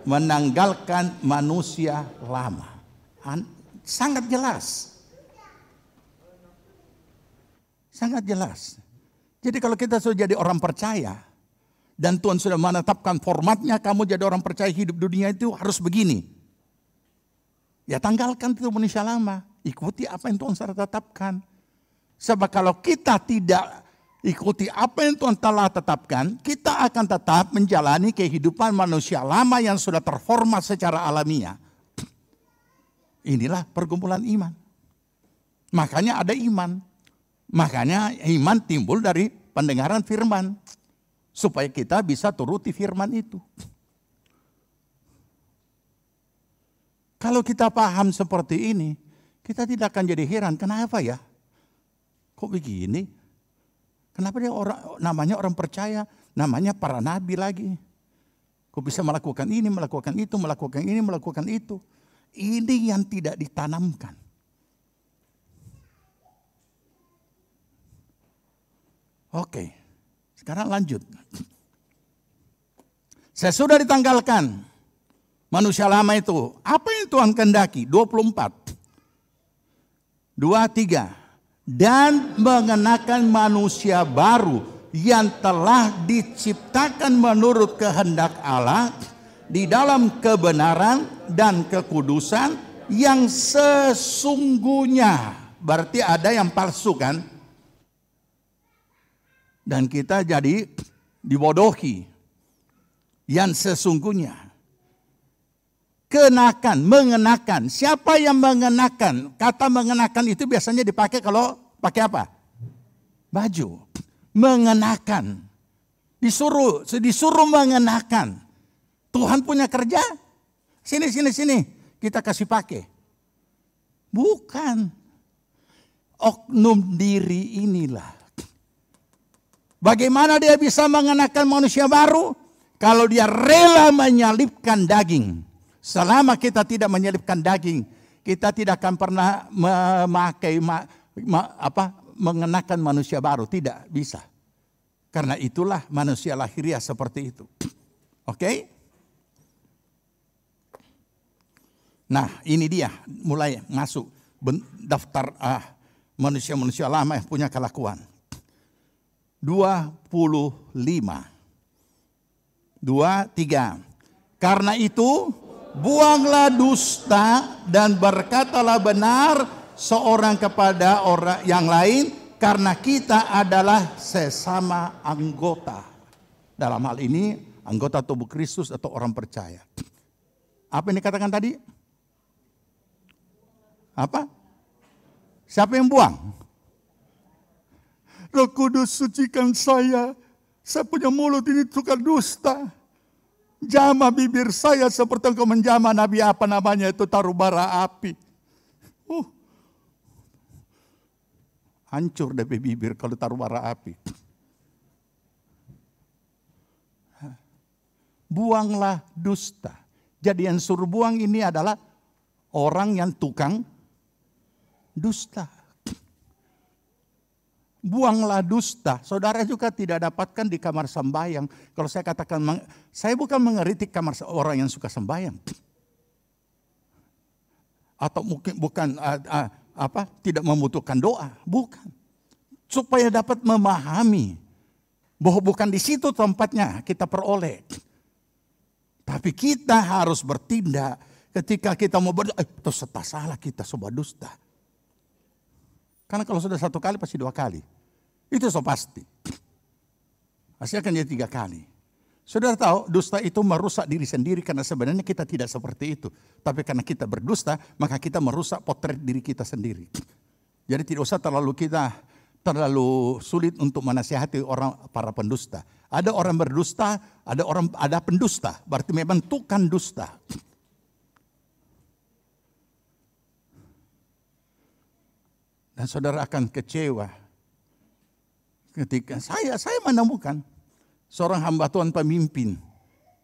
menanggalkan manusia lama. Sangat jelas. Sangat jelas. Jadi kalau kita sudah jadi orang percaya dan Tuhan sudah menetapkan formatnya, kamu jadi orang percaya hidup dunia itu harus begini. Ya tanggalkan itu manusia lama. Ikuti apa yang Tuhan sudah tetapkan. Sebab kalau kita tidak ikuti apa yang Tuhan telah tetapkan, kita akan tetap menjalani kehidupan manusia lama yang sudah terformat secara alamiah. Inilah pergumulan iman. Makanya ada iman. Makanya iman timbul dari pendengaran firman. Supaya kita bisa turuti firman itu. Kalau kita paham seperti ini, kita tidak akan jadi heran. Kenapa ya? Kok begini? Kenapa dia namanya orang percaya, namanya para nabi lagi? Kok bisa melakukan ini, melakukan itu, melakukan ini, melakukan itu? Ini yang tidak ditanamkan. Oke, sekarang lanjut. Saya sudah ditanggalkan manusia lama itu. Apa yang Tuhan kehendaki? 24. 2, 3. Dan mengenakan manusia baru yang telah diciptakan menurut kehendak Allah di dalam kebenaran dan kekudusan yang sesungguhnya. Berarti ada yang palsu kan? Dan kita jadi dibodohi. Yang sesungguhnya. Kenakan, mengenakan. Siapa yang mengenakan? Kata mengenakan itu biasanya dipakai kalau pakai apa? Baju. Mengenakan. Disuruh mengenakan. Tuhan punya kerja. Sini. Kita kasih pakai. Bukan. Oknum diri inilah. Bagaimana dia bisa mengenakan manusia baru? Kalau dia rela menyalipkan daging. Selama kita tidak menyelipkan daging, kita tidak akan pernah mengenakan manusia baru. Tidak bisa. Karena itulah manusia lahiriah seperti itu. Oke? Nah, ini dia mulai masuk daftar manusia-manusia lama yang punya kelakuan. 25. 23. Karena itu, buanglah dusta dan berkatalah benar seorang kepada orang yang lain, karena kita adalah sesama anggota. Dalam hal ini, anggota tubuh Kristus atau orang percaya. Apa yang dikatakan tadi? Apa? Siapa yang buang? Roh Kudus sucikan saya. Saya punya mulut ini tukar dusta. Jama bibir saya seperti engkau menjama nabi apa namanya itu, taruh bara api. Hancur dari bibir kalau taruh bara api. Buanglah dusta. Jadi yang suruh buang ini adalah orang yang tukang dusta. Buanglah dusta. Saudara juga tidak dapatkan di kamar sembahyang. Kalau saya katakan, saya bukan mengeritik kamar orang yang suka sembahyang. Atau mungkin bukan tidak membutuhkan doa. Bukan. Supaya dapat memahami bahwa bukan di situ tempatnya kita peroleh. Tapi kita harus bertindak ketika kita mau berdoa. Itu salah kita sebuah dusta. Karena kalau sudah satu kali pasti dua kali. Itu so pasti. Pasti akan jadi 3 kali. Saudara tahu dusta itu merusak diri sendiri karena sebenarnya kita tidak seperti itu. Tapi karena kita berdusta maka kita merusak potret diri kita sendiri. Jadi tidak usah terlalu sulit untuk menasihati para pendusta. Ada orang berdusta, ada pendusta. Berarti memang tukang dusta. Dan saudara akan kecewa ketika saya menemukan seorang hamba Tuhan pemimpin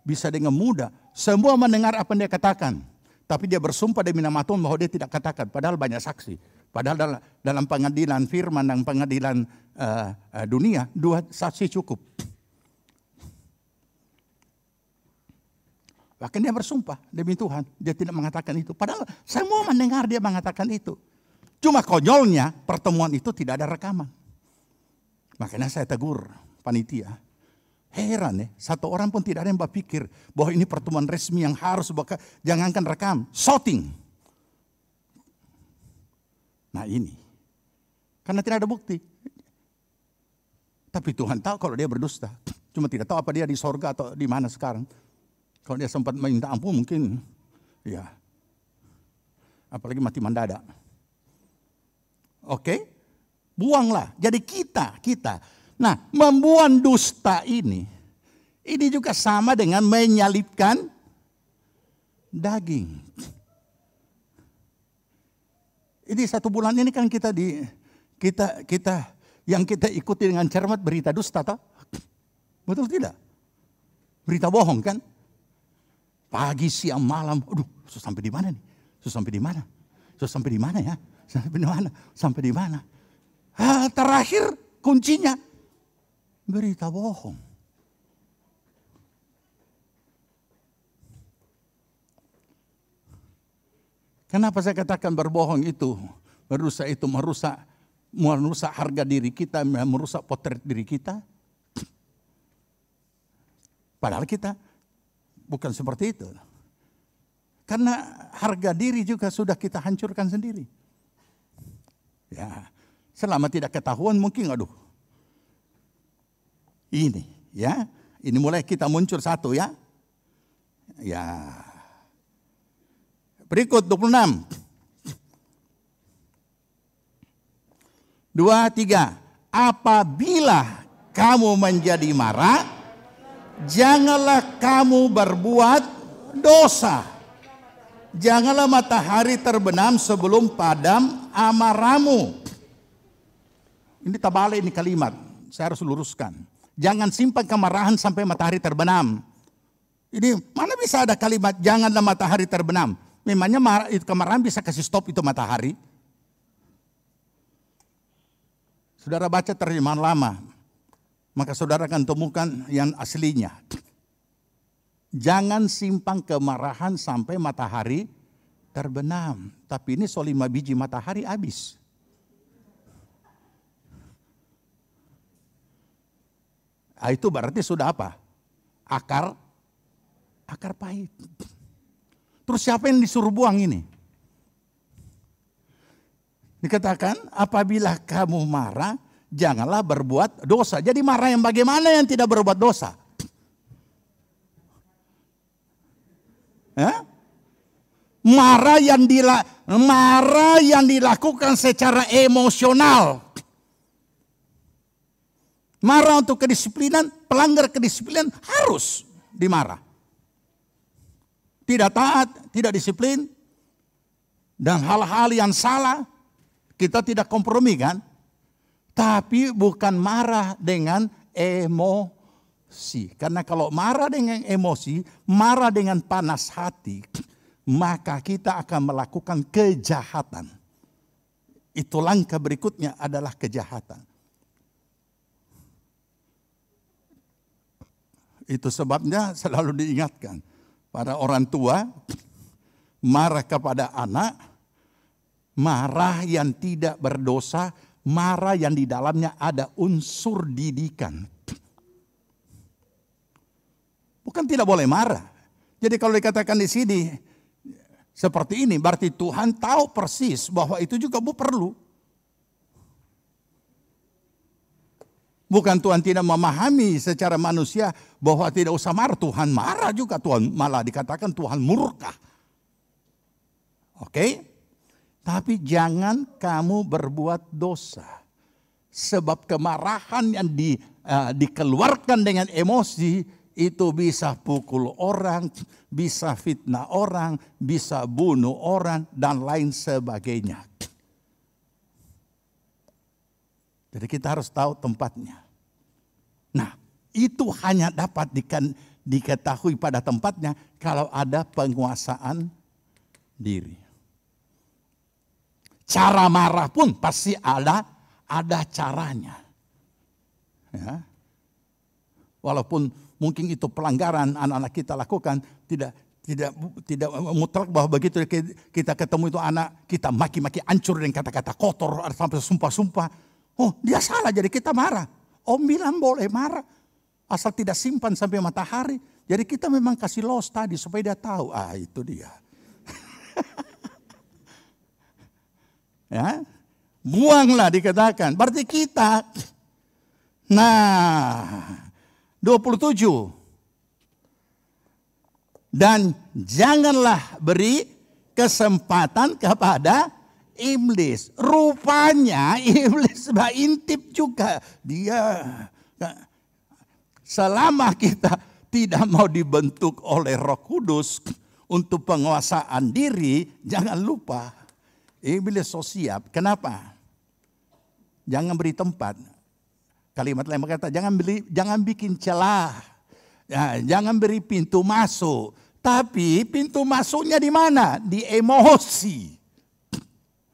bisa dengan mudah semua mendengar apa yang dia katakan, tapi dia bersumpah demi nama Tuhan bahwa dia tidak katakan, padahal banyak saksi. Padahal dalam pengadilan firman dan pengadilan dunia 2 saksi cukup. Bahkan dia bersumpah demi Tuhan, dia tidak mengatakan itu. Padahal semua mendengar dia mengatakan itu. Cuma konyolnya pertemuan itu tidak ada rekaman. Makanya saya tegur panitia. Heran ya, satu orang pun tidak ada yang berpikir bahwa ini pertemuan resmi yang harus jangankan rekam, shooting. Nah ini, karena tidak ada bukti. Tapi Tuhan tahu kalau dia berdusta. Cuma tidak tahu apa dia di sorga atau di mana sekarang. Kalau dia sempat minta ampun mungkin, ya, apalagi mati mendadak. Oke, buanglah. Jadi kita. Nah, membuang dusta ini juga sama dengan menyalibkan daging. Ini 1 bulan ini kan kita yang kita ikuti dengan cermat berita dusta, toh? Betul tidak? Berita bohong kan? Pagi, siang, malam. Aduh, sampai di mana nih? Sampai di mana? Sampai di mana ya? Sampai di mana? Terakhir kuncinya berita bohong. Kenapa saya katakan berbohong itu, berdosa itu merusak harga diri kita, merusak potret diri kita? Padahal kita bukan seperti itu. Karena harga diri juga sudah kita hancurkan sendiri. Ya, selama tidak ketahuan mungkin ini ya, ini mulai kita muncul satu ya. Ya. Berikut 26. 23. Apabila kamu menjadi marah, janganlah kamu berbuat dosa. Janganlah matahari terbenam sebelum padam amarahmu. Ini terbalik ini kalimat. Saya harus luruskan. Jangan simpan kemarahan sampai matahari terbenam. Ini mana bisa ada kalimat janganlah matahari terbenam. Memangnya kemarahan bisa kasih stop itu matahari? Saudara baca terjemahan lama. maka saudara akan temukan yang aslinya. Jangan simpan kemarahan sampai matahari terbenam. Tapi ini 5 biji matahari habis. Nah, itu berarti sudah apa? Akar pahit. Terus siapa yang disuruh buang ini? Dikatakan apabila kamu marah, janganlah berbuat dosa. Jadi marah yang bagaimana yang tidak berbuat dosa? Marah yang dilakukan secara emosional. Marah untuk kedisiplinan, pelanggar kedisiplinan harus dimarah. Tidak taat, tidak disiplin, dan hal-hal yang salah, kita tidak kompromi kan? Tapi bukan marah dengan emosi. Karena kalau marah dengan emosi, marah dengan panas hati, maka kita akan melakukan kejahatan. Itu langkah berikutnya adalah kejahatan. Itu sebabnya selalu diingatkan para orang tua, marah kepada anak, marah yang tidak berdosa, marah yang di dalamnya ada unsur didikan. Bukan tidak boleh marah. Jadi kalau dikatakan di sini seperti ini, berarti Tuhan tahu persis bahwa itu juga perlu. Bukan Tuhan tidak memahami secara manusia bahwa tidak usah marah. Tuhan marah juga. Tuhan malah dikatakan Tuhan murka. Oke? Tapi jangan kamu berbuat dosa. Sebab kemarahan yang dikeluarkan dengan emosi itu bisa pukul orang, bisa fitnah orang, bisa bunuh orang, dan lain sebagainya. Jadi kita harus tahu tempatnya. Nah, itu hanya dapat diketahui pada tempatnya kalau ada penguasaan diri. Cara marah pun pasti ada caranya. Ya. Walaupun mungkin itu pelanggaran anak-anak kita lakukan, tidak mutlak bahwa begitu kita ketemu itu anak, kita maki-maki hancur dengan kata-kata kotor sampai sumpah-sumpah. Oh, dia salah jadi kita marah. Om bilang boleh marah. Asal tidak simpan sampai matahari. Jadi kita memang kasih los tadi supaya dia tahu. Ah, itu dia. Ya, buanglah dikatakan. Berarti kita. Nah, 27. Dan janganlah beri kesempatan kepada iblis. Rupanya iblis intip juga. Dia selama kita tidak mau dibentuk oleh Roh Kudus untuk penguasaan diri, jangan lupa iblis so siap. Kenapa? Jangan beri tempat. Kalimat lain berkata, jangan bikin celah. Ya, jangan beri pintu masuk. Tapi pintu masuknya di mana? Di emosi.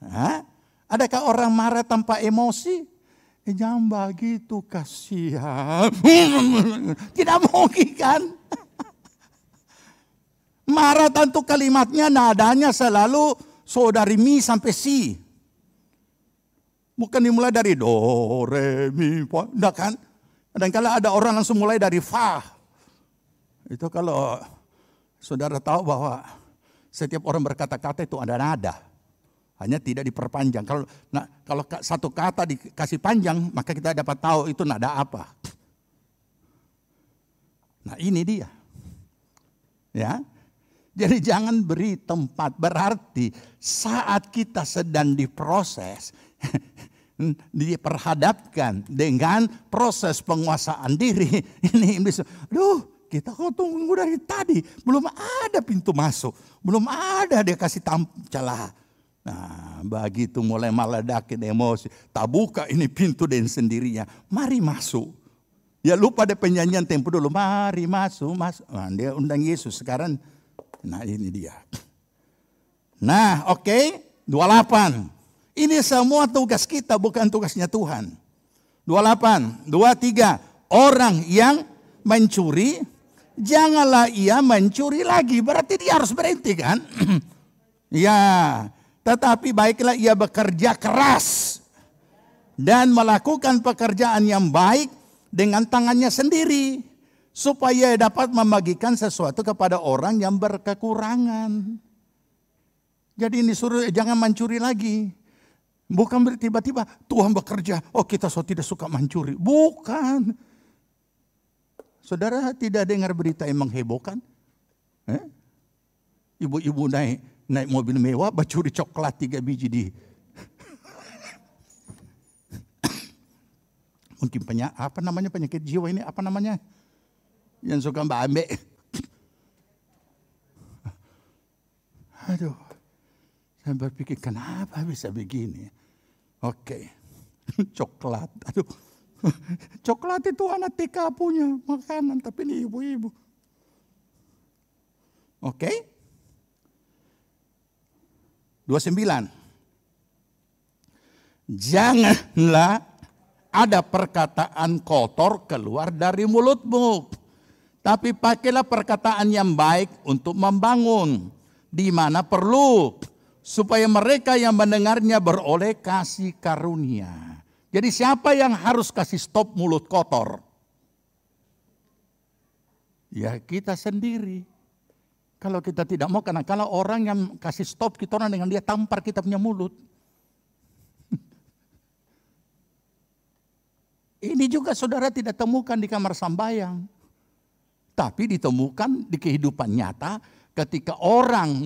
Hah? Adakah orang marah tanpa emosi? Jangan begitu, kasihan. Tidak mungkin kan? Marah tentu kalimatnya nadanya selalu saudari mi sampai si. Bukan dimulai dari do, re, mi, fa. Enggak kan? Kadang-kadang ada orang langsung mulai dari fa. Itu kalau saudara tahu bahwa setiap orang berkata-kata itu ada nada. Hanya tidak diperpanjang. Kalau satu kata dikasih panjang, maka kita dapat tahu itu nada apa. Nah, ini dia. Ya. Jadi jangan beri tempat. Berarti saat kita sedang diproses, diperhadapkan dengan proses penguasaan diri, ini bisa, aduh, kita kok tunggu dari tadi, belum ada pintu masuk, belum ada dia kasih celah. Nah, begitu mulai meledakin emosi, tak buka ini pintu dengan sendirinya. Mari masuk. Ya lupa ada penyanyian tempo dulu. Mari masuk, masuk. Nah, dia undang Yesus sekarang. Nah, ini dia. Nah, oke. 28. Ini semua tugas kita, bukan tugasnya Tuhan. 28, 23. orang yang mencuri, janganlah ia mencuri lagi. Berarti dia harus berhenti kan? Ya, tetapi baiklah ia bekerja keras dan melakukan pekerjaan yang baik dengan tangannya sendiri, supaya dapat membagikan sesuatu kepada orang yang berkekurangan. Jadi ini suruh jangan mencuri lagi. Bukan tiba-tiba Tuhan bekerja, oh kita tidak suka mencuri. Bukan. Saudara tidak dengar berita yang menghebohkan? Ibu-ibu naik mobil mewah, bacuri coklat 3 biji di. Mungkin penyakit jiwa ini apa namanya? Yang suka mbak ambek. Aduh, saya berpikir kenapa bisa begini? Oke, coklat. Aduh, coklat itu anak TK punya makanan, tapi ini ibu-ibu. Oke. 29. Janganlah ada perkataan kotor keluar dari mulutmu, tapi pakailah perkataan yang baik untuk membangun di mana perlu, supaya mereka yang mendengarnya beroleh kasih karunia. Jadi siapa yang harus kasih stop mulut kotor? Ya kita sendiri. Kalau kita tidak mau, karena kalau orang yang kasih stop kita, orang dengan dia tampar kita punya mulut. Ini juga saudara tidak temukan di kamar sambayang. Tapi ditemukan di kehidupan nyata ketika orang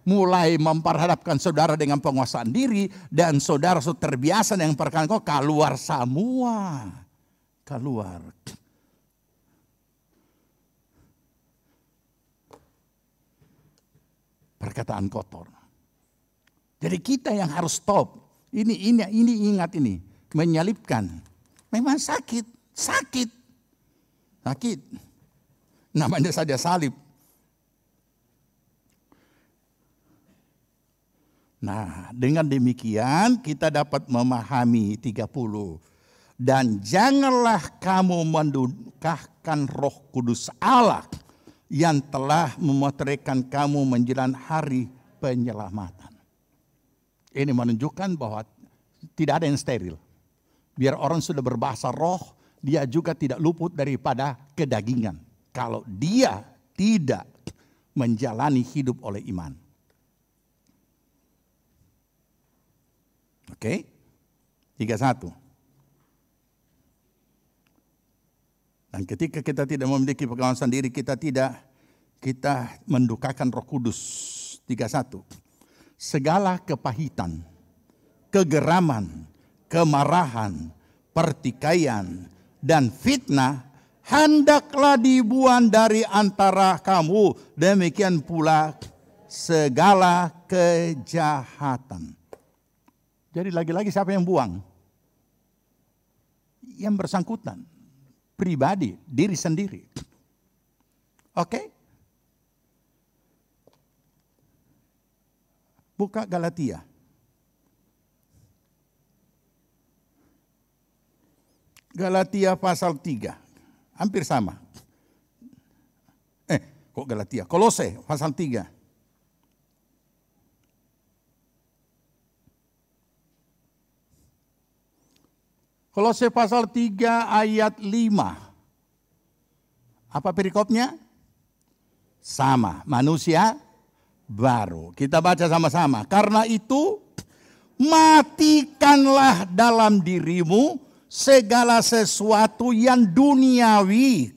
mulai memperhadapkan saudara dengan penguasaan diri. Dan saudara sudah terbiasa dengan perkataan kau keluar semua. Keluar. Perkataan kotor. Jadi kita yang harus stop. Ini ingat ini. Menyalipkan. Memang sakit. Namanya saja salib. Nah, dengan demikian kita dapat memahami 30. Dan janganlah kamu mendukahkan Roh Kudus Allah yang telah memoterikan kamu menjelang hari penyelamatan. Ini menunjukkan bahwa tidak ada yang steril. Biar orang sudah berbahasa roh, dia juga tidak luput daripada kedagingan. Kalau dia tidak menjalani hidup oleh iman. Oke? 31. Dan ketika kita tidak memiliki pengawasan diri, kita mendukakan Roh Kudus. 31. Segala kepahitan, kegeraman, kemarahan, pertikaian, dan fitnah hendaklah dibuang dari antara kamu. Demikian pula segala kejahatan. Jadi lagi-lagi siapa yang buang? Yang bersangkutan. Pribadi, diri sendiri. Oke? Buka Galatia. Galatia pasal 3. Hampir sama. Kok Galatia? Kolose pasal 3. Kolose pasal 3 ayat 5. Apa perikopnya? Sama, manusia baru. Kita baca sama-sama. Karena itu, matikanlah dalam dirimu segala sesuatu yang duniawi,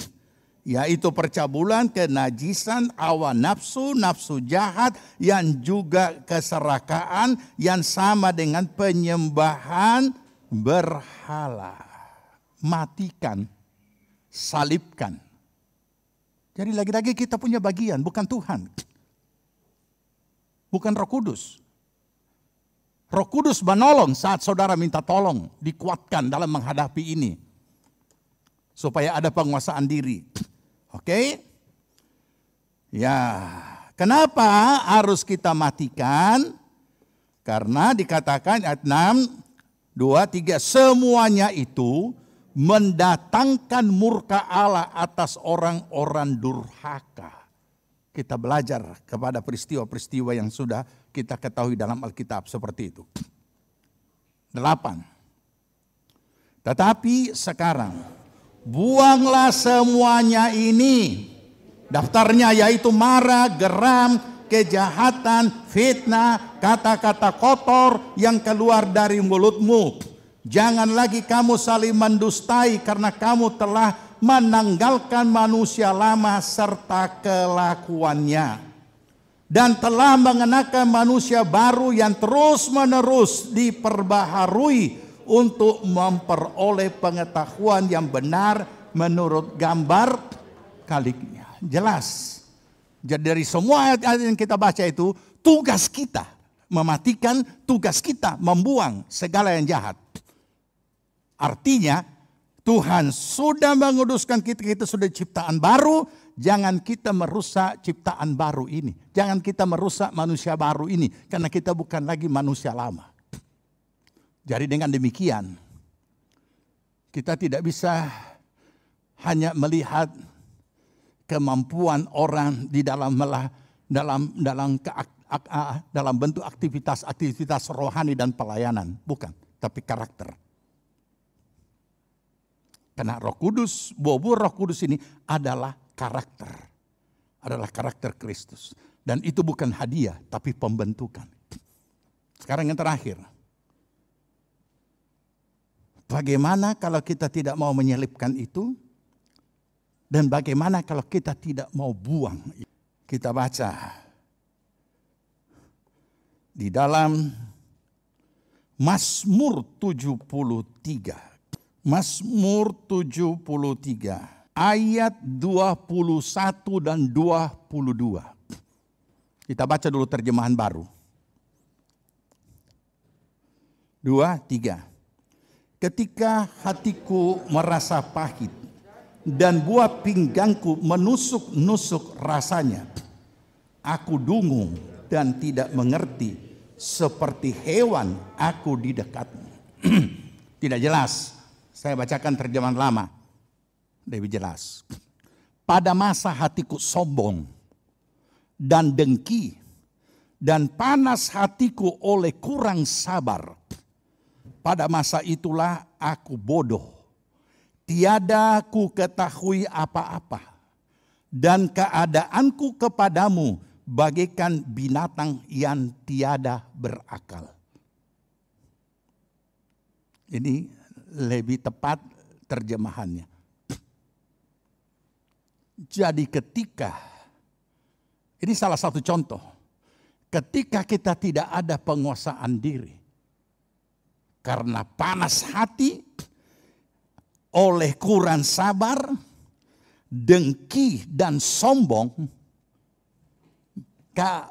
yaitu percabulan, kenajisan, hawa nafsu, nafsu jahat, yang juga keserakaan, yang sama dengan penyembahan berhala. Matikan, salibkan. Jadi lagi-lagi kita punya bagian, bukan Tuhan. Bukan Roh Kudus. Roh Kudus menolong saat saudara minta tolong, dikuatkan dalam menghadapi ini. Supaya ada penguasaan diri. Oke? Ya, kenapa harus kita matikan? Karena dikatakan ayat 6, 2, 3, semuanya itu mendatangkan murka Allah atas orang-orang durhaka. Kita belajar kepada peristiwa-peristiwa yang sudah kita ketahui dalam Alkitab seperti itu. 8. Tetapi sekarang buanglah semuanya ini. Daftarnya yaitu marah, geram, kejahatan, fitnah, kata-kata kotor yang keluar dari mulutmu. Jangan lagi kamu saling mendustai karena kamu telah menanggalkan manusia lama serta kelakuannya. Dan telah mengenakan manusia baru yang terus-menerus diperbaharui untuk memperoleh pengetahuan yang benar menurut gambar kaliknya. Jelas. Jadi dari semua ayat-ayat yang kita baca itu, tugas kita mematikan, tugas kita membuang segala yang jahat. Artinya Tuhan sudah menguduskan kita sudah ciptaan baru. Jangan kita merusak ciptaan baru ini. Jangan kita merusak manusia baru ini. Karena kita bukan lagi manusia lama. Jadi dengan demikian, kita tidak bisa hanya melihat kemampuan orang di dalam bentuk aktivitas rohani dan pelayanan. Bukan, tapi karakter. Karena Roh Kudus, buah Roh Kudus ini adalah karakter. Adalah karakter Kristus. Dan itu bukan hadiah, tapi pembentukan. Sekarang yang terakhir. Bagaimana kalau kita tidak mau menyelipkan itu? Dan bagaimana kalau kita tidak mau buang? Kita baca. Di dalam Mazmur 73. Mazmur 73 ayat 21 dan 22. Kita baca dulu terjemahan baru. 2, 3. Ketika hatiku merasa pahit dan buah pinggangku menusuk-nusuk rasanya, aku dungu dan tidak mengerti, seperti hewan aku di dekatmu. Tidak jelas. Saya bacakan terjemahan lama. Lebih jelas. Pada masa hatiku sombong dan dengki dan panas hatiku oleh kurang sabar. Pada masa itulah aku bodoh. Tiada ku ketahui apa-apa. Dan keadaanku kepadamu bagaikan binatang yang tiada berakal. Ini lebih tepat terjemahannya. Jadi ketika, ini salah satu contoh. Ketika kita tidak ada penguasaan diri. Karena panas hati, oleh kurang sabar, dengki dan sombong.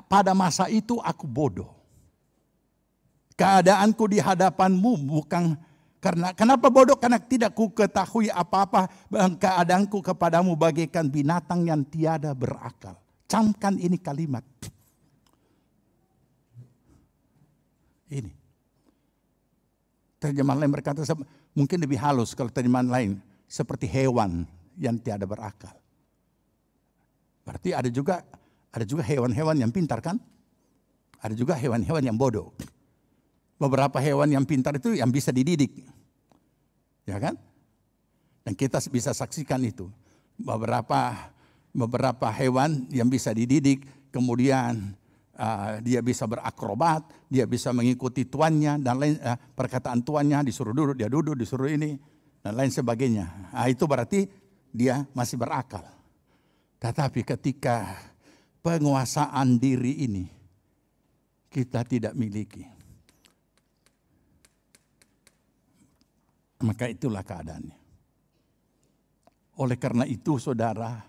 Pada masa itu aku bodoh. Keadaanku di hadapanmu bukan kenapa bodoh? Karena tidak ku ketahui apa-apa. Keadaanku kepadamu bagaikan binatang yang tiada berakal. Camkan ini kalimat. Ini. Terjemahan lain berkata mungkin lebih halus kalau terjemahan lain. Seperti hewan yang tiada berakal. Berarti ada juga hewan-hewan yang pintar kan? Ada juga hewan-hewan yang bodoh. Beberapa hewan yang pintar itu yang bisa dididik. Ya kan? Dan kita bisa saksikan itu. Beberapa hewan yang bisa dididik, kemudian dia bisa berakrobat, dia bisa mengikuti tuannya dan lain perkataan tuannya, disuruh duduk, disuruh ini dan lain sebagainya. Itu berarti dia masih berakal. Tetapi ketika penguasaan diri ini kita tidak miliki, maka itulah keadaannya. Oleh karena itu saudara,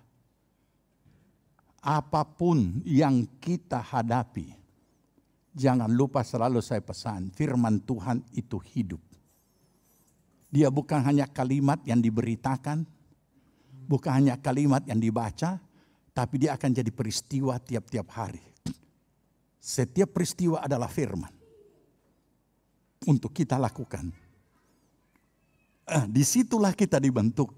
apapun yang kita hadapi, jangan lupa selalu saya pesan, firman Tuhan itu hidup. Dia bukan hanya kalimat yang diberitakan, bukan hanya kalimat yang dibaca, tapi dia akan jadi peristiwa tiap-tiap hari. Setiap peristiwa adalah firman untuk kita lakukan. Disitulah kita dibentuk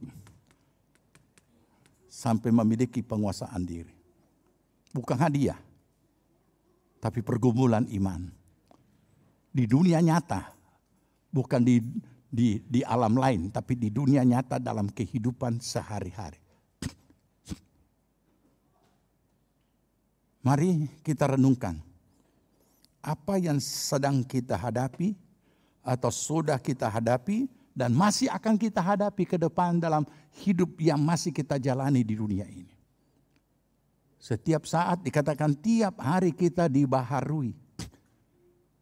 sampai memiliki penguasaan diri. Bukan hadiah, tapi pergumulan iman. Di dunia nyata, bukan di alam lain, tapi di dunia nyata dalam kehidupan sehari-hari. Mari kita renungkan, apa yang sedang kita hadapi atau sudah kita hadapi dan masih akan kita hadapi ke depan dalam hidup yang masih kita jalani di dunia ini. Setiap saat dikatakan tiap hari kita dibaharui.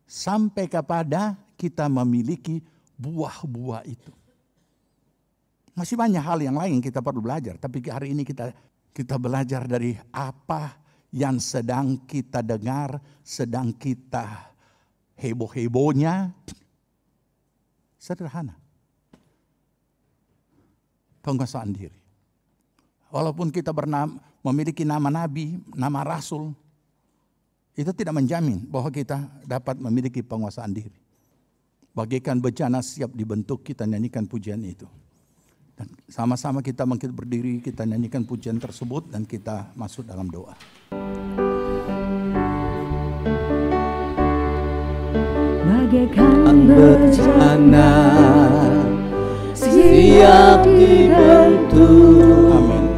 Sampai kepada kita memiliki buah-buah itu. Masih banyak hal yang lain kita perlu belajar. Tapi hari ini kita belajar dari apa yang sedang kita dengar, sedang kita heboh-hebohnya. Sederhana. Penguasaan diri. Walaupun kita memiliki nama nabi, nama rasul, itu tidak menjamin bahwa kita dapat memiliki penguasaan diri. Bagaikan bejana siap dibentuk, kita nyanyikan pujian itu. Dan sama-sama kita bangkit berdiri, kita nyanyikan pujian tersebut dan kita masuk dalam doa. Bagaikan bejana siap dibentuk. Amin.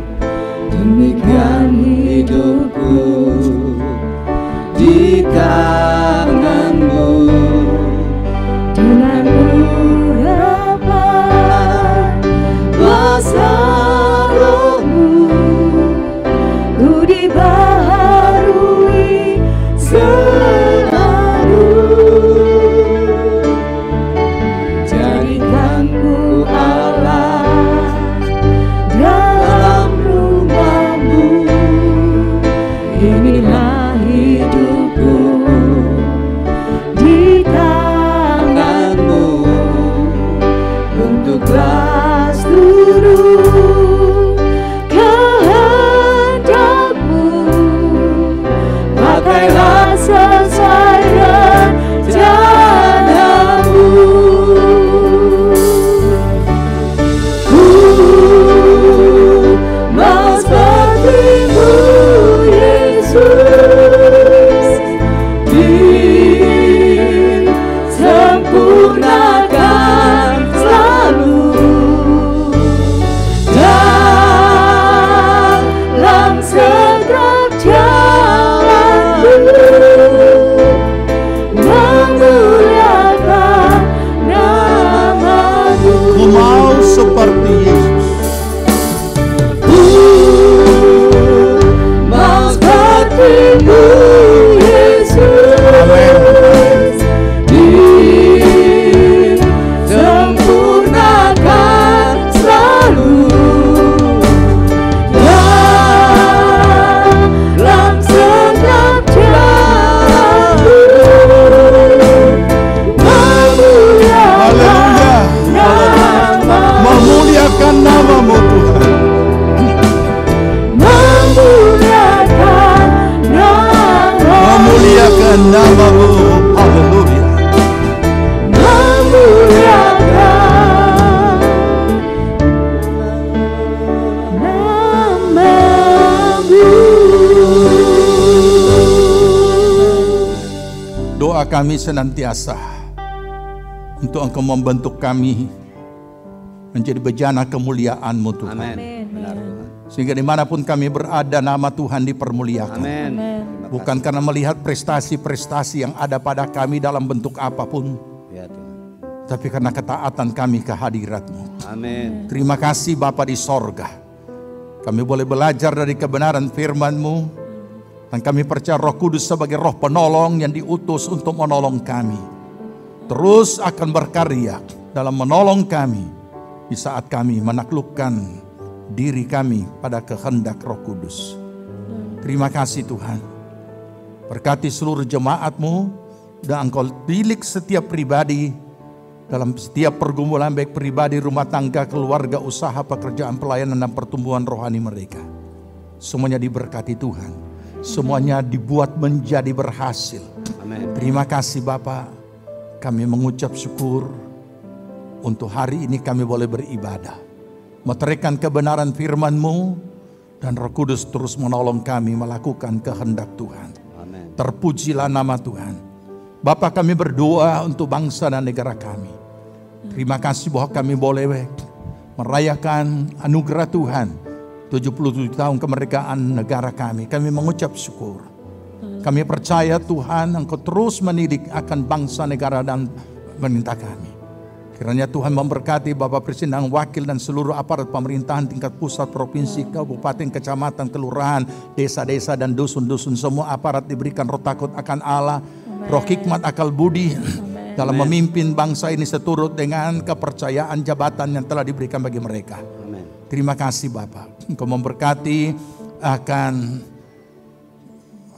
Demikian hidupku di tanganmu, dengan urapan besar rohmu, ku dibaharui selalu. Jadikan ku Allah dalam rumahmu, inilah hidupku di tanganmu, bentuklah seluruh kehendakmu, pakailah sesuai rencanamu. Ku mau seperti-Mu Yesus, disempurnakan selalu dalam setiap jalanku, memuliakan nama-Mu. Ku mau seperti Yesus. Ku mau seperti-Mu Yesus, disempurnakan selalu dalam setiap jalanku, Haleluya. Memuliakan nama-Mu Tuhan. Memuliakan nama-Mu. Haleluya. Doa kami senantiasa untuk Engkau membentuk kami menjadi bejana kemuliaan-Mu Tuhan. Amin. Benar Tuhan. Sehingga dimanapun kami berada, nama Tuhan dipermuliakan. Amin. Bukan karena melihat prestasi-prestasi yang ada pada kami dalam bentuk apapun, Ya Tuhan. tapi karena ketaatan kami ke hadirat-Mu. Amin. Terima kasih Bapa di sorga. Kami boleh belajar dari kebenaran firman-Mu. Dan kami percaya Roh Kudus sebagai roh penolong yang diutus untuk menolong kami. Terus akan berkarya dalam menolong kami di saat kami menaklukkan diri kami pada kehendak Roh Kudus. Terima kasih Tuhan. Berkati seluruh jemaat-Mu dan Engkau bilik setiap pribadi dalam setiap pergumulan, baik pribadi, rumah tangga, keluarga, usaha, pekerjaan, pelayanan, dan pertumbuhan rohani mereka. Semuanya diberkati Tuhan. Semuanya dibuat menjadi berhasil. Amin. Terima kasih Bapa. Kami mengucap syukur untuk hari ini kami boleh beribadah, meteraikan kebenaran firman-Mu, dan Roh Kudus terus menolong kami melakukan kehendak Tuhan. Amin. Terpujilah nama Tuhan. Bapa, kami berdoa untuk bangsa dan negara kami. Terima kasih bahwa kami boleh merayakan anugerah Tuhan 77 tahun kemerdekaan negara kami. Kami mengucap syukur. Kami percaya Tuhan Engkau terus mendidik akan bangsa, negara, dan pemerintah kami. Kiranya Tuhan memberkati Bapak Presiden dan Wakil dan seluruh aparat pemerintahan tingkat pusat, provinsi, kabupaten, kecamatan, kelurahan, desa-desa, dan dusun-dusun. Semua aparat diberikan roh takut akan Allah, roh hikmat, akal budi dalam memimpin bangsa ini seturut dengan kepercayaan jabatan yang telah diberikan bagi mereka. Amin. Terima kasih Bapak. Engkau memberkati akan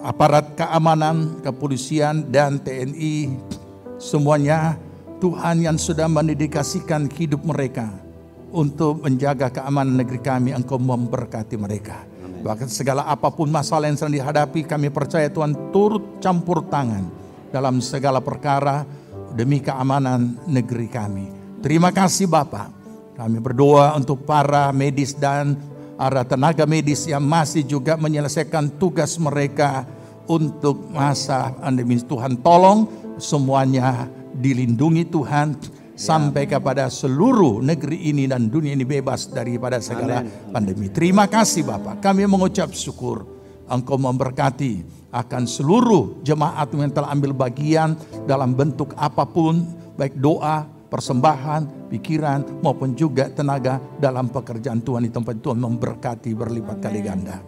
aparat keamanan, kepolisian, dan TNI semuanya. Tuhan yang sudah mendedikasikan hidup mereka untuk menjaga keamanan negeri kami, Engkau memberkati mereka. Amen. Bahkan segala apapun masalah yang sedang dihadapi, kami percaya Tuhan turut campur tangan dalam segala perkara demi keamanan negeri kami. Terima kasih Bapak. Kami berdoa untuk para medis dan para tenaga medis yang masih juga menyelesaikan tugas mereka untuk masa pandemi. Tuhan tolong semuanya dilindungi Tuhan sampai kepada seluruh negeri ini dan dunia ini bebas daripada segala pandemi. Terima kasih Bapak. Kami mengucap syukur Engkau memberkati akan seluruh jemaat yang telah ambil bagian dalam bentuk apapun, baik doa, persembahan, pikiran maupun juga tenaga dalam pekerjaan Tuhan di tempat Tuhan memberkati berlipat kali ganda.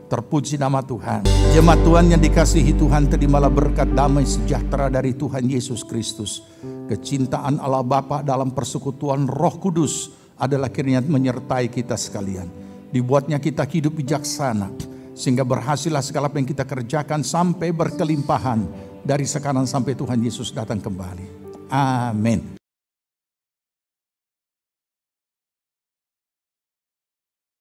Terpuji nama Tuhan. Jemaat Tuhan yang dikasihi Tuhan, terimalah berkat damai sejahtera dari Tuhan Yesus Kristus. Kecintaan Allah Bapa dalam persekutuan Roh Kudus adalah kiranya menyertai kita sekalian. Dibuatnya kita hidup bijaksana, sehingga berhasillah segala apa yang kita kerjakan sampai berkelimpahan dari sekarang sampai Tuhan Yesus datang kembali. Amin.